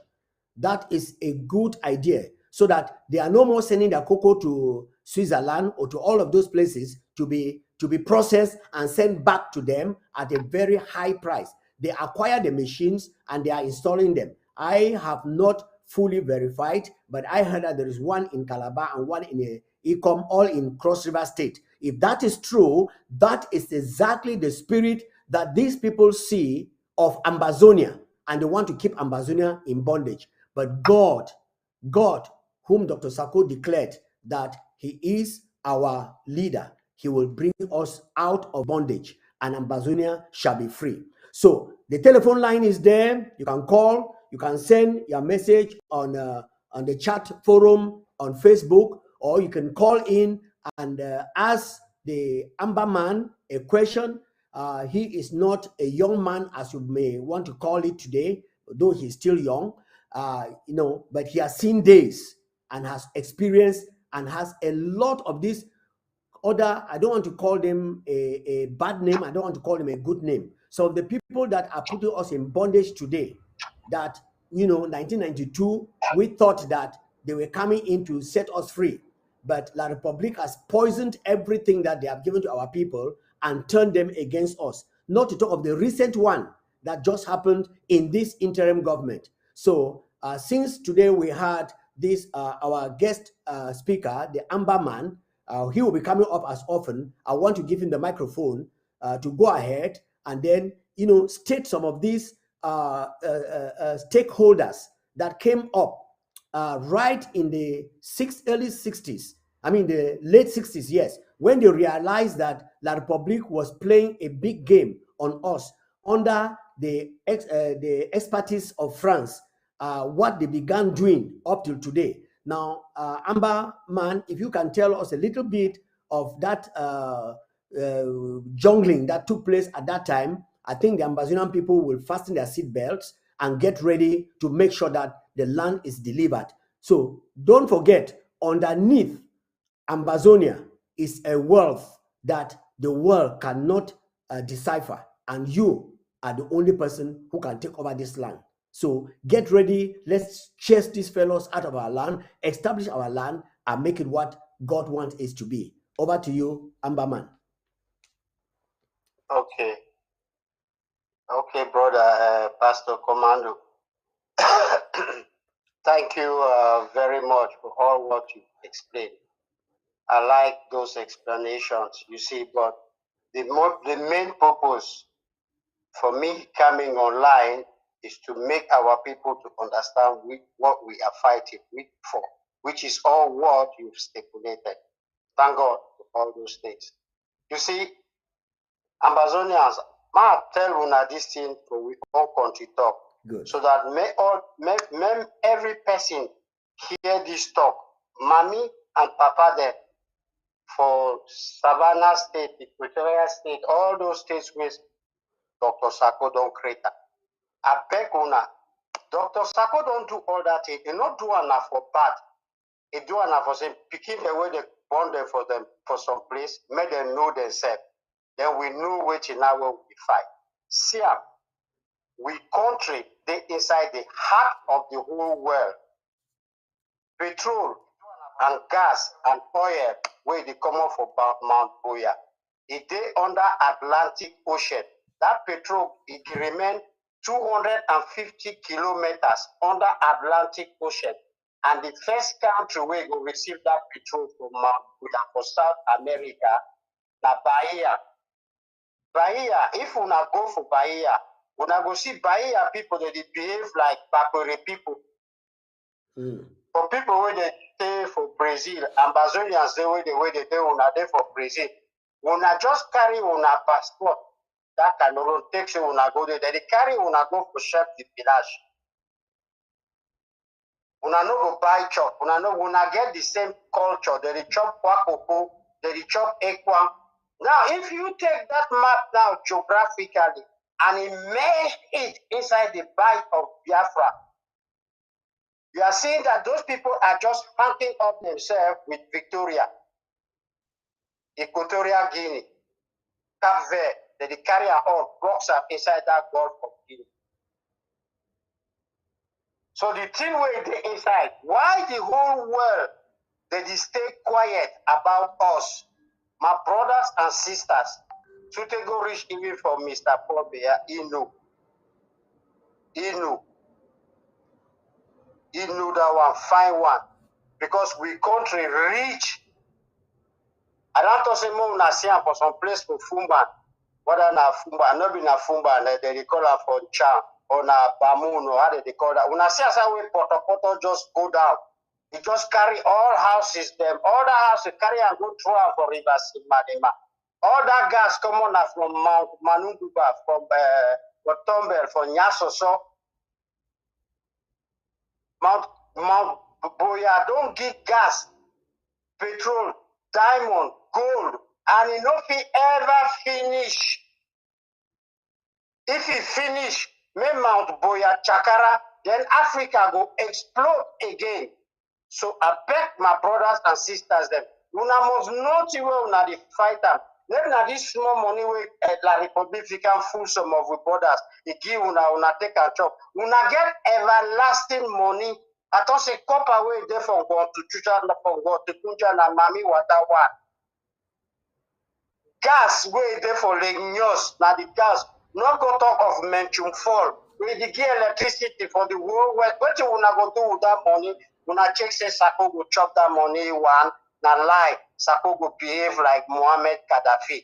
That is a good idea, so that they are no more sending their cocoa to Switzerland or to all of those places to be processed and sent back to them at a very high price. They acquire the machines and they are installing them. I have not fully verified, but I heard that there is one in Calabar and one in Ecom, all in Cross River State. If that is true, that is exactly the spirit that these people see of Ambazonia, and they want to keep Ambazonia in bondage. But God, whom Dr. Sako declared that he is our leader, he will bring us out of bondage and Ambazonia shall be free. So the telephone line is there. You can call, you can send your message on the chat forum on Facebook, or you can call in and ask the Amba man a question. He is not a young man as you may want to call it today, though he's still young, but he has seen days and has experienced and has a lot of this other, I don't want to call them a bad name, I don't want to call them a good name. So the people that are putting us in bondage today, that, 1992, we thought that they were coming in to set us free. But La Republique has poisoned everything that they have given to our people and turned them against us. Not to talk of the recent one that just happened in this interim government. So since today we had this, our guest speaker, the Amba man, he will be coming up as often. I want to give him the microphone to go ahead and then, state some of these stakeholders that came up right in the early 60s. I mean, the late 60s, yes, when they realized that La Republique was playing a big game on us under the expertise of France, what they began doing up till today. Now, Amba man, if you can tell us a little bit of that jungling that took place at that time, I think the Ambazonian people will fasten their seat belts and get ready to make sure that the land is delivered. So don't forget, underneath Ambazonia is a wealth that the world cannot decipher, and you are the only person who can take over this land. So get ready. Let's chase these fellows out of our land, establish our land, and make it what God wants it to be. Over to you, Amberman. Okay. Okay, brother, Pastor Komando. Thank you very much for all what you explained. I like those explanations, you see, but the main purpose for me coming online is to make our people to understand what we are fighting for, which is all what you've stipulated. Thank God for all those things. You see, Ambazonians, ma tell una this thing for we all country talk. Good. So that every person hear this talk, mommy and papa there, for Savannah State, Equatorial State, all those states where Dr. Sako don't create. I beg una, Dr. Sako don't do all that. He not do enough for bad. He do enough for them, picking the way they born them for some place, make them know themselves. Then we know which in our we fight. See, we country, they inside the heart of the whole world. Petrol and gas and oil, where they come up for Mount Boya. It is under Atlantic Ocean. That petrol, it remain 250 kilometers under Atlantic Ocean. And the first country where will receive that petrol from Mount Boya for South America, na Bahia. Bahia, if we not go for Bahia, we not go see Bahia people that they behave like Bakore people. For people where they stay for Brazil, Ambazonians they way they do una there for Brazil. Una just carry una passport. That can not take you una go there. They carry una go for chef de village. Una no go buy chop. Una get the same culture. They chop kwakoko, they chop ekwa. Now, if you take that map now geographically and immerse it inside the bite of Biafra, you are seeing that those people are just hunting up themselves with Victoria, Equatorial Guinea, Cape Verde, they carry on box up inside that Gulf of Guinea. So the thing where they inside, why the whole world they stay quiet about us, my brothers and sisters, to take go reach even for Mr. Paul Bear, he knew that one, fine one, because we country rich. I don't talk say more na see for some place for Fumba, whether na Fumba, not be na Fumba, they call her for Chan or na Bamun or how they call that. When I see as I way Poto just go down, he just carry all houses them, all the houses carry and go through for rivers in Madema. All that gas come on from Mount Manunguba, from Tombel, from Nyasoso. Mount Boya don't give gas, petrol, diamond, gold, and it not be ever finish. If it finish, may Mount Boya Chakara, then Africa go explode again. So I beg my brothers and sisters them, una must not you will not fight them. Maybe na this small money wey La Republic can full some of the borders. E give una take and chop. Una get everlasting money. I thought say copper wey dey from God to Chucha from God to Kunja na Mami Water one. Gas wey dey for Lake Nyos na the gas. No go talk of Menchum Fall. We dey get electricity for the whole world. Wetin una go do with that money? Una check say Sako go chop that money one. Na lie. Sako go behave like Muhammad Gaddafi.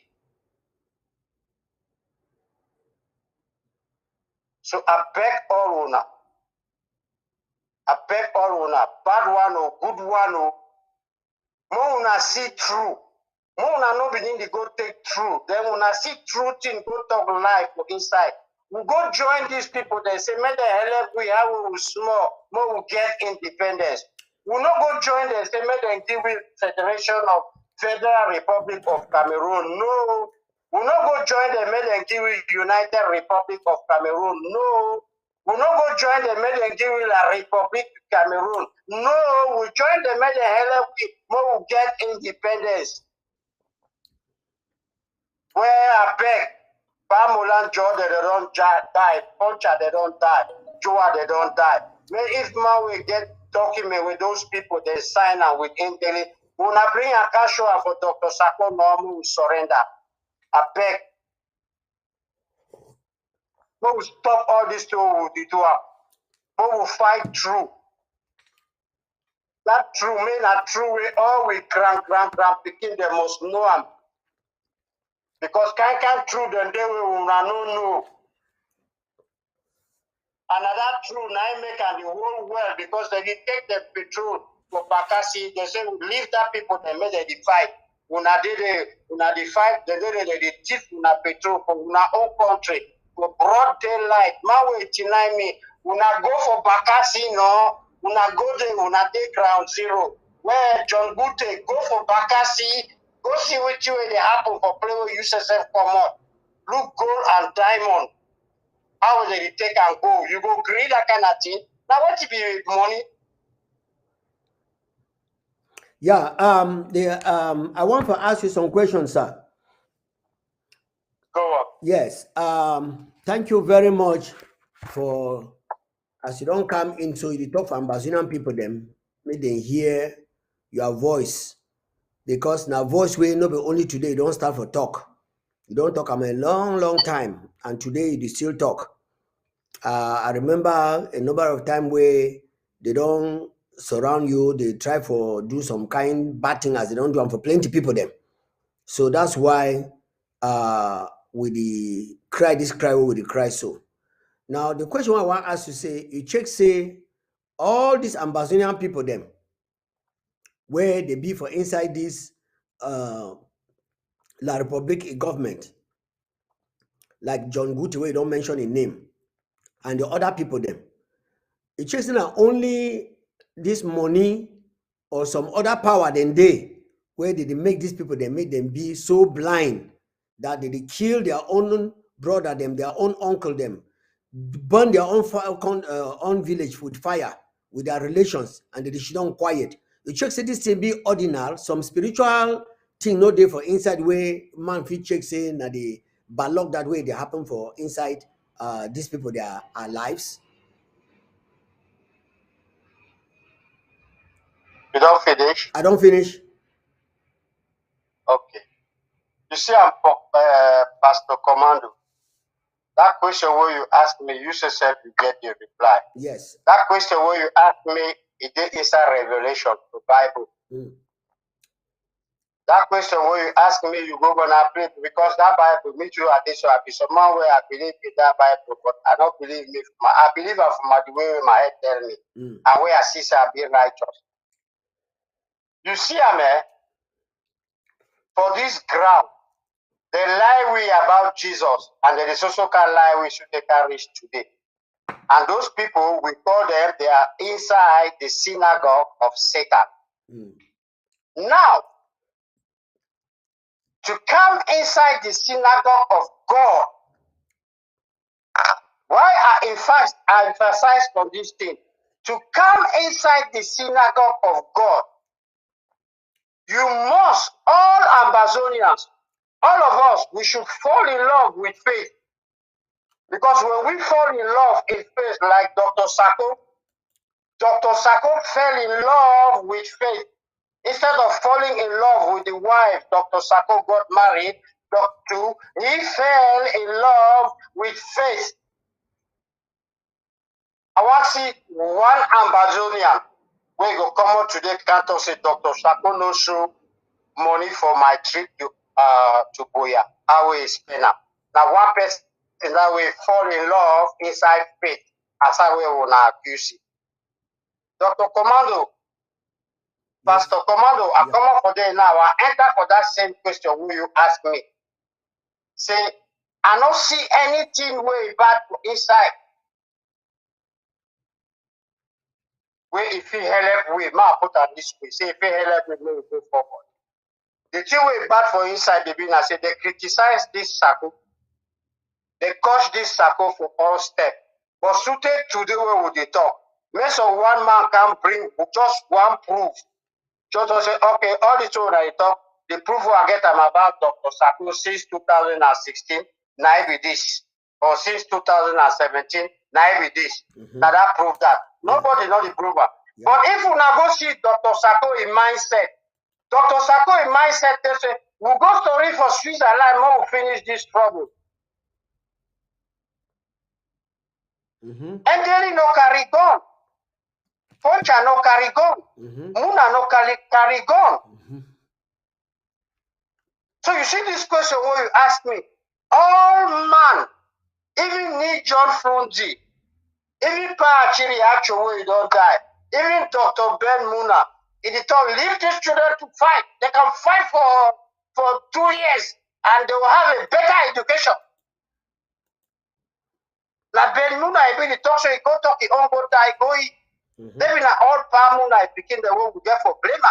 So I beg all una. I beg all una. Bad one or good one or more una see true. More una no begin to go take true. Then una see true thing, go talk life for inside. We go join these people. They say, "May the help we have we small, more we get independence." We not go join them. Say, "May they give we Federation of Federal Republic of Cameroon." No. We not go join them. May they give we United Republic of Cameroon. No. We not go join them. May they give we La Republic Cameroon. No. We join them. May they help we more we get independence. Where I beg. Pamulan Joe, they don't die. Puncher, they don't die. Joa, they don't die. May if man we get document with those people, they sign and with him daily. When I bring a cash for Dr. Sako, no will surrender. I beg. We will stop all this to we will fight through. That true mean a true way. All we grand picking they must know them. Because can't true then they will not know. Another true now make and the whole world because they did take the petrol for Bakassi. They say leave that people they made the fight. Una the fight, they thief una petrol for una own country for broad daylight. Man will deny me. Una go for Bakassi, no. Una go there, una take ground zero. Where John Gute go for Bakassi, go see what you will happen for play with USSF come on. Look gold and diamond. How will they take and go? You go create that kind of thing. Now what to be money? Yeah, I want to ask you some questions, sir. Go on. Yes. Thank you very much for as you don't come into the talk for Ambazonian people them, make them hear your voice. Because now voice way no be only today, you don't start for talk. You don't talk a long time. And today you still talk. I remember a number of times where they don't surround you, they try for do some kind bad thing as they don't do them for plenty people them. So that's why with the cry this cry with the cry so. Now the question I want to ask you say you check say all these Ambazonian people them where they be for inside this La Republic government, like John Guti, where you don't mention his name, and the other people them. It checks not only this money or some other power than they, where did they make these people, they make them be so blind that they kill their own brother them, their own uncle them, burn their own village with fire with their relations, and they should not quiet. The church say this thing be ordinal, some spiritual thing no day for inside way man fit check say na the balog that way they happen for inside these people their lives. You don't finish? I don't finish. Okay. You see, I'm Pastor Komando. That question where you ask me, you yourself you get the reply. Yes. That question where you ask me, it is a revelation, the Bible. That question where you ask me, you go gonna pray because that Bible meet you at this. I be someone where I believe in that Bible, but I don't believe me. I believe from the way my head tell me, and where I see I be righteous. You see, for this ground, they lie we about Jesus, and there is also can lie we should take a reach today. And those people, we call them, they are inside the synagogue of Satan. Now, to come inside the synagogue of God, why I emphasize on this thing? To come inside the synagogue of God, you must, all Ambazonians, all of us, we should fall in love with faith. Because when we fall in love in faith, like Dr. Sako fell in love with faith. Instead of falling in love with the wife, Dr. Sako got married. He fell in love with faith. I want to see one Ambazonian where go come out today, can't say Dr. Sako no show money for my trip to Boya. How we spend up. Now one person that way fall in love inside faith. As I will not accuse you. Dr. Komando, Pastor Komando, I come up for there now. I enter for that same question who you ask me. Say, I don't see anything way bad inside. Where if he help with ma put on this way, say if he help with me, we go forward. The thing way bad for inside the business, say they criticize this circle, they coach this circle for all steps. But suited to the way we they talk. Most of one man can bring just one proof. Just to say, okay, all the two that I talk, the proof I get them about Dr. Sako since 2016, now it be this. Or since 2017, now it be this. Now that prove that. Nobody know the prover. But if we now go see Dr. Sako in mindset, Dr. Sako in mindset, they say, we'll go story for Switzerland when we finish this trouble. And then no carry gun. Poncha no carry gun. Muna no carry gun. So you see this question where you ask me, all man, even need John Frunzi, even Pa Achiri Acho where you don't die, even Dr. Ben Muna, in the talk, leave these children to fight. They can fight for 2 years and they will have a better education. Like Ben Muna, even the talk, so he go talk, he own go die, go eat. Maybe not all Pa Muna, picking the one we get for blame.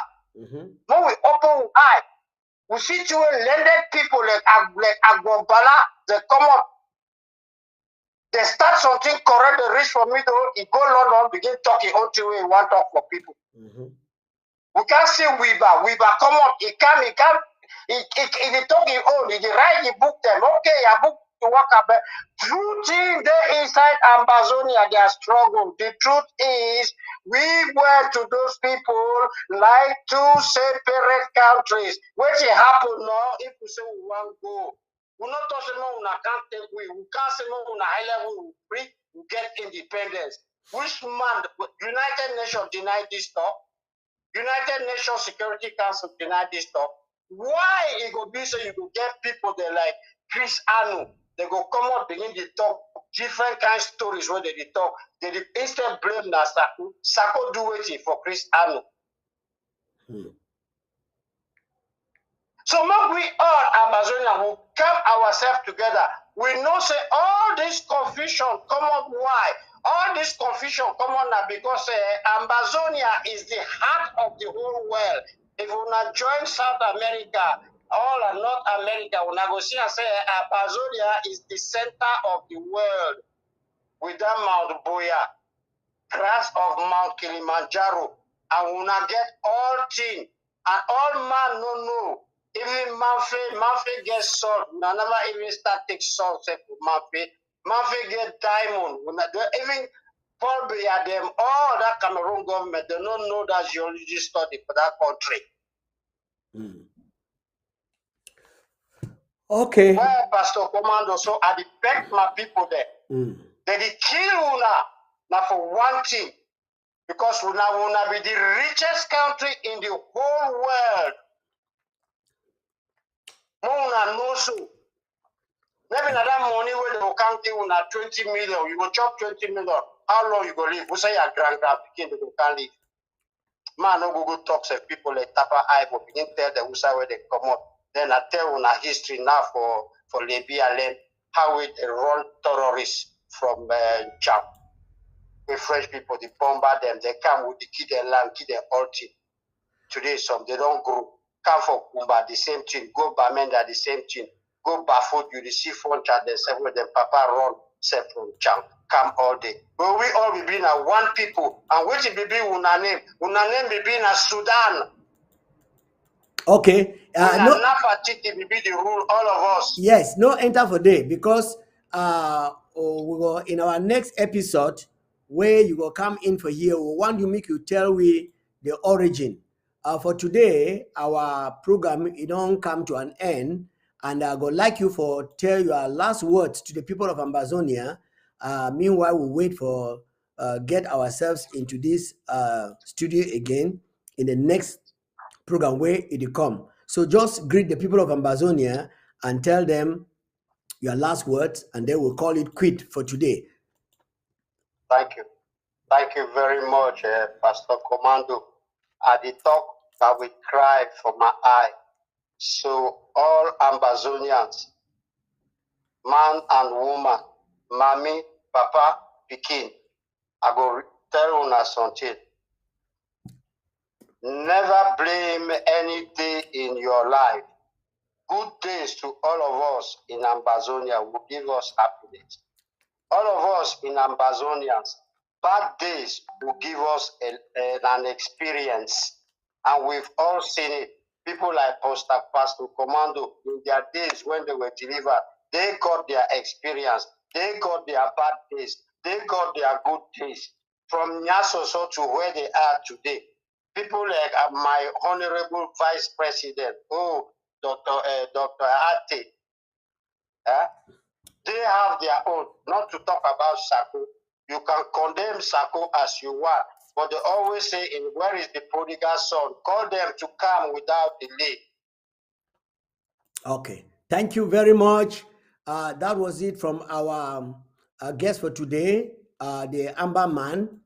When we open eye, we see two landed people like Agbobala, they come up, they start something correct, they reach for middle, he go London, begin talking until we want to talk for people. We can't see Weaver come up, he talk his own, he write the book them, okay, I book to work up. Truth is, they inside Ambazonia, they are struggle. The truth is, we went to those people like two separate countries. What will happen now if we say we want to go? We not talk about we can't take we can't say we high level we get independence. Which man United Nations denied this stuff? United Nations Security Council denied this stuff. Why it go be so you go get people there like Chris Anu? They go come out, begin to talk different kind of stories where they talk. They instead blame na Sako. Sako do it for Chris Anu. So when we all Amazonia will come ourselves together, we know say all this confusion come up why? All this confusion come on now because Amazonia is the heart of the whole world. If we not join South America, all of North America, we not go see and say Amazonia is the center of the world. Without Mount Boya, crash of Mount Kilimanjaro, and we not get all things, and all man no know. Even Manfe gets salt. We never even start take salt for Manfe. Manfe get diamond. Even Paul Biya them, all that Cameroon government, they don't know that geology study for that country. Okay. Well, Pastor Komando, so I beg my people there. They kill Una now for one thing. Because Una be the richest country in the whole world. Una no so. Maybe another money where they will count you na 20 million. You will chop 20 million. How long you go live? We say your grand begin to can live. Man, no go talk to people like Tapa Ibo begin tell the USA where they come up. Then I tell una history now for Libya land how it run terrorists from Cham. The French people, they bombard them, they come with the kill their land, kill their all team. Today some they don't go. Come for Kumba, the same thing. Go Bamenda, the same thing. Go Bafut, you receive phone chat, then several them Papa run set from Cham. Come all day. But we all be being a one people. And which be una name? Una name be being a Sudan. Okay. No. Be the rule, all of us. Yes, no enter for day because we go in our next episode where you will come in for here. We want to make you tell we the origin. For today, our program it don't come to an end, and I would like you for tell your last words to the people of Ambazonia. Meanwhile, we wait for get ourselves into this studio again in the next program where it will come. So just greet the people of Ambazonia and tell them your last words, and then we'll call it quit for today. Thank you. Thank you very much, Pastor Komando. At the talk that we cry for my eye. So all Ambazonians, man and woman, mommy, papa, pikin, I go tell una something. Never blame any day in your life. Good days to all of us in Ambazonia will give us happiness. All of us in Ambazonians, bad days will give us an experience. And we've all seen it. People like Pastor Komando, in their days when they were delivered, they got their experience. They got their bad days. They got their good days. From Nyasoso to where they are today. People like my Honorable Vice President, Dr. Ate, they have their own. Not to talk about Sako. You can condemn Sako as you want, but they always say, where is the prodigal son? Call them to come without delay. Okay. Thank you very much. That was it from our guest for today, the Amba man.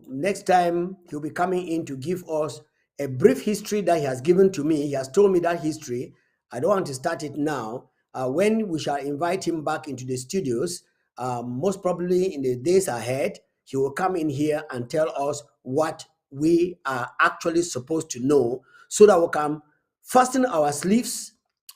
Next time, he'll be coming in to give us a brief history that he has given to me. He has told me that history. I don't want to start it now. When we shall invite him back into the studios, most probably in the days ahead, he will come in here and tell us what we are actually supposed to know so that we can fasten our sleeves,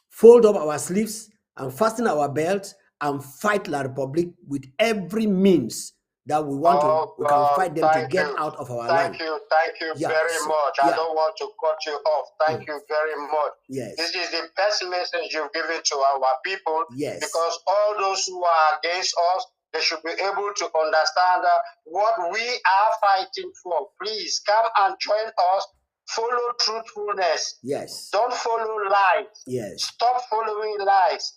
fold up our sleeves, and fasten our belts and fight La Republic with every means that we want we can fight them to get out of our land. Thank you very much. I don't want to cut you off. Thank you very much. Yes. This is the best message you've given to our people. Yes. Because all those who are against us, they should be able to understand what we are fighting for. Please come and join us. Follow truthfulness. Yes. Don't follow lies. Yes. Stop following lies.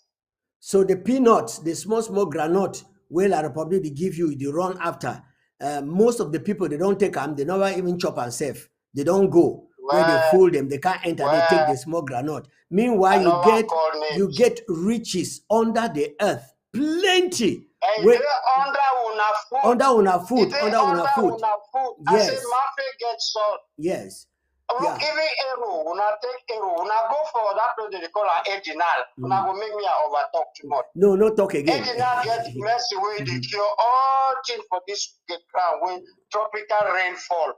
So the peanuts, the small granite, where La Republic they give you, they run after. Most of the people, they don't take them. They never even chop and save. They don't go. Where they fool them, they can't enter. They take the small granite. Meanwhile, you get riches under the earth, plenty. Where, under una food. Yes. I said, Mafia gets salt. Yes. Yeah. Even arrow, when I take arrow, when I go for that place they call an Edinal, when I go make me overtalk too much. No, not talk again. Edinal get messy way they cure all things for this ground when tropical rainfall.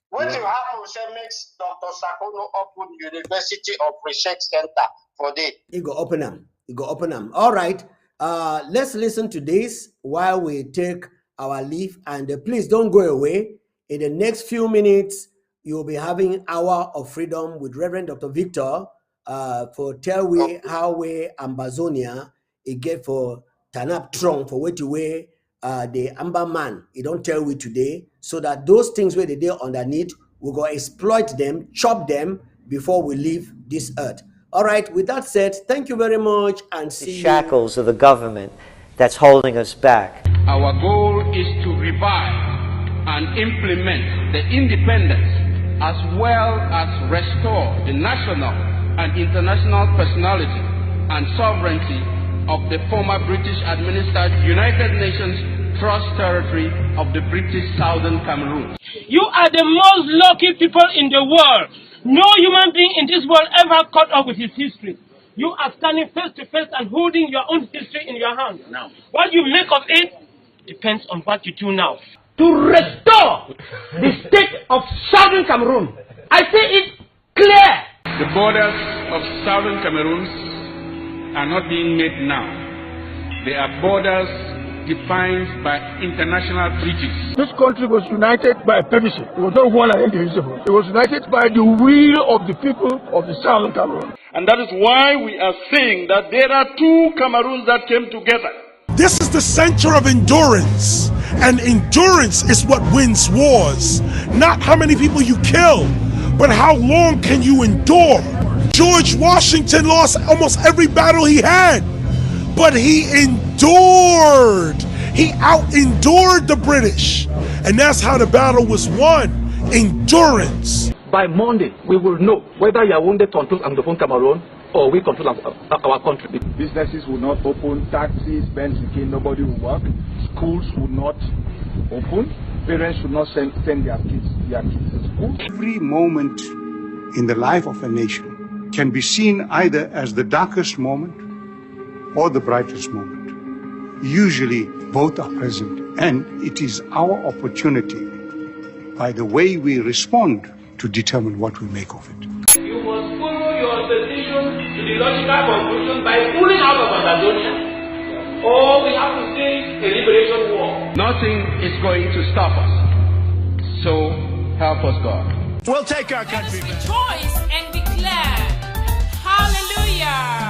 What will happen? Say makes Dr. Sakono open University of Research Center for this. He go open them. All right. Let's listen to this while we take our leave, and please don't go away. In the next few minutes, you'll be having Hour of Freedom with Reverend Dr. Victor for tell we how we Ambazonia it get for turn up strong for what you way the Amba man. It don't tell we today, so that those things where they do underneath, we go exploit them, chop them before we leave this earth. All right, with that said, thank you very much and see you. The shackles of the government that's holding us back. Our goal is to revive and implement the independence as well as restore the national and international personality and sovereignty of the former British-administered United Nations Trust Territory of the British Southern Cameroon. You are the most lucky people in the world. No human being in this world ever caught up with his history. You are standing face to face and holding your own history in your hand. Now, what you make of it depends on what you do now. To restore the state of Southern Cameroon. I say it clear. The borders of Southern Cameroon are not being made now. They are borders defined by international treaties. This country was united by permission. It was not one and indivisible. It was united by the will of the people of the Southern Cameroon. And that is why we are saying that there are two Cameroons that came together. This is the center of endurance, and endurance is what wins wars. Not how many people you kill, but how long can you endure? George Washington lost almost every battle he had, but he endured. He out-endured the British, and that's how the battle was won. Endurance. By Monday, we will know whether Yaoundé controls Anglophone Cameroon or we control our country. Businesses will not open, taxis, Benzikin, nobody will work, schools will not open, parents should not send their kids to school. Every moment in the life of a nation can be seen either as the darkest moment or the brightest moment. Usually both are present, and it is our opportunity, by the way we respond, to determine what we make of it. You must follow your decision to the logical conclusion by pulling out of Amazonia, or we have to say a liberation war. Nothing is going to stop us. So help us, God. We'll take our country back. Rejoice and declare, hallelujah.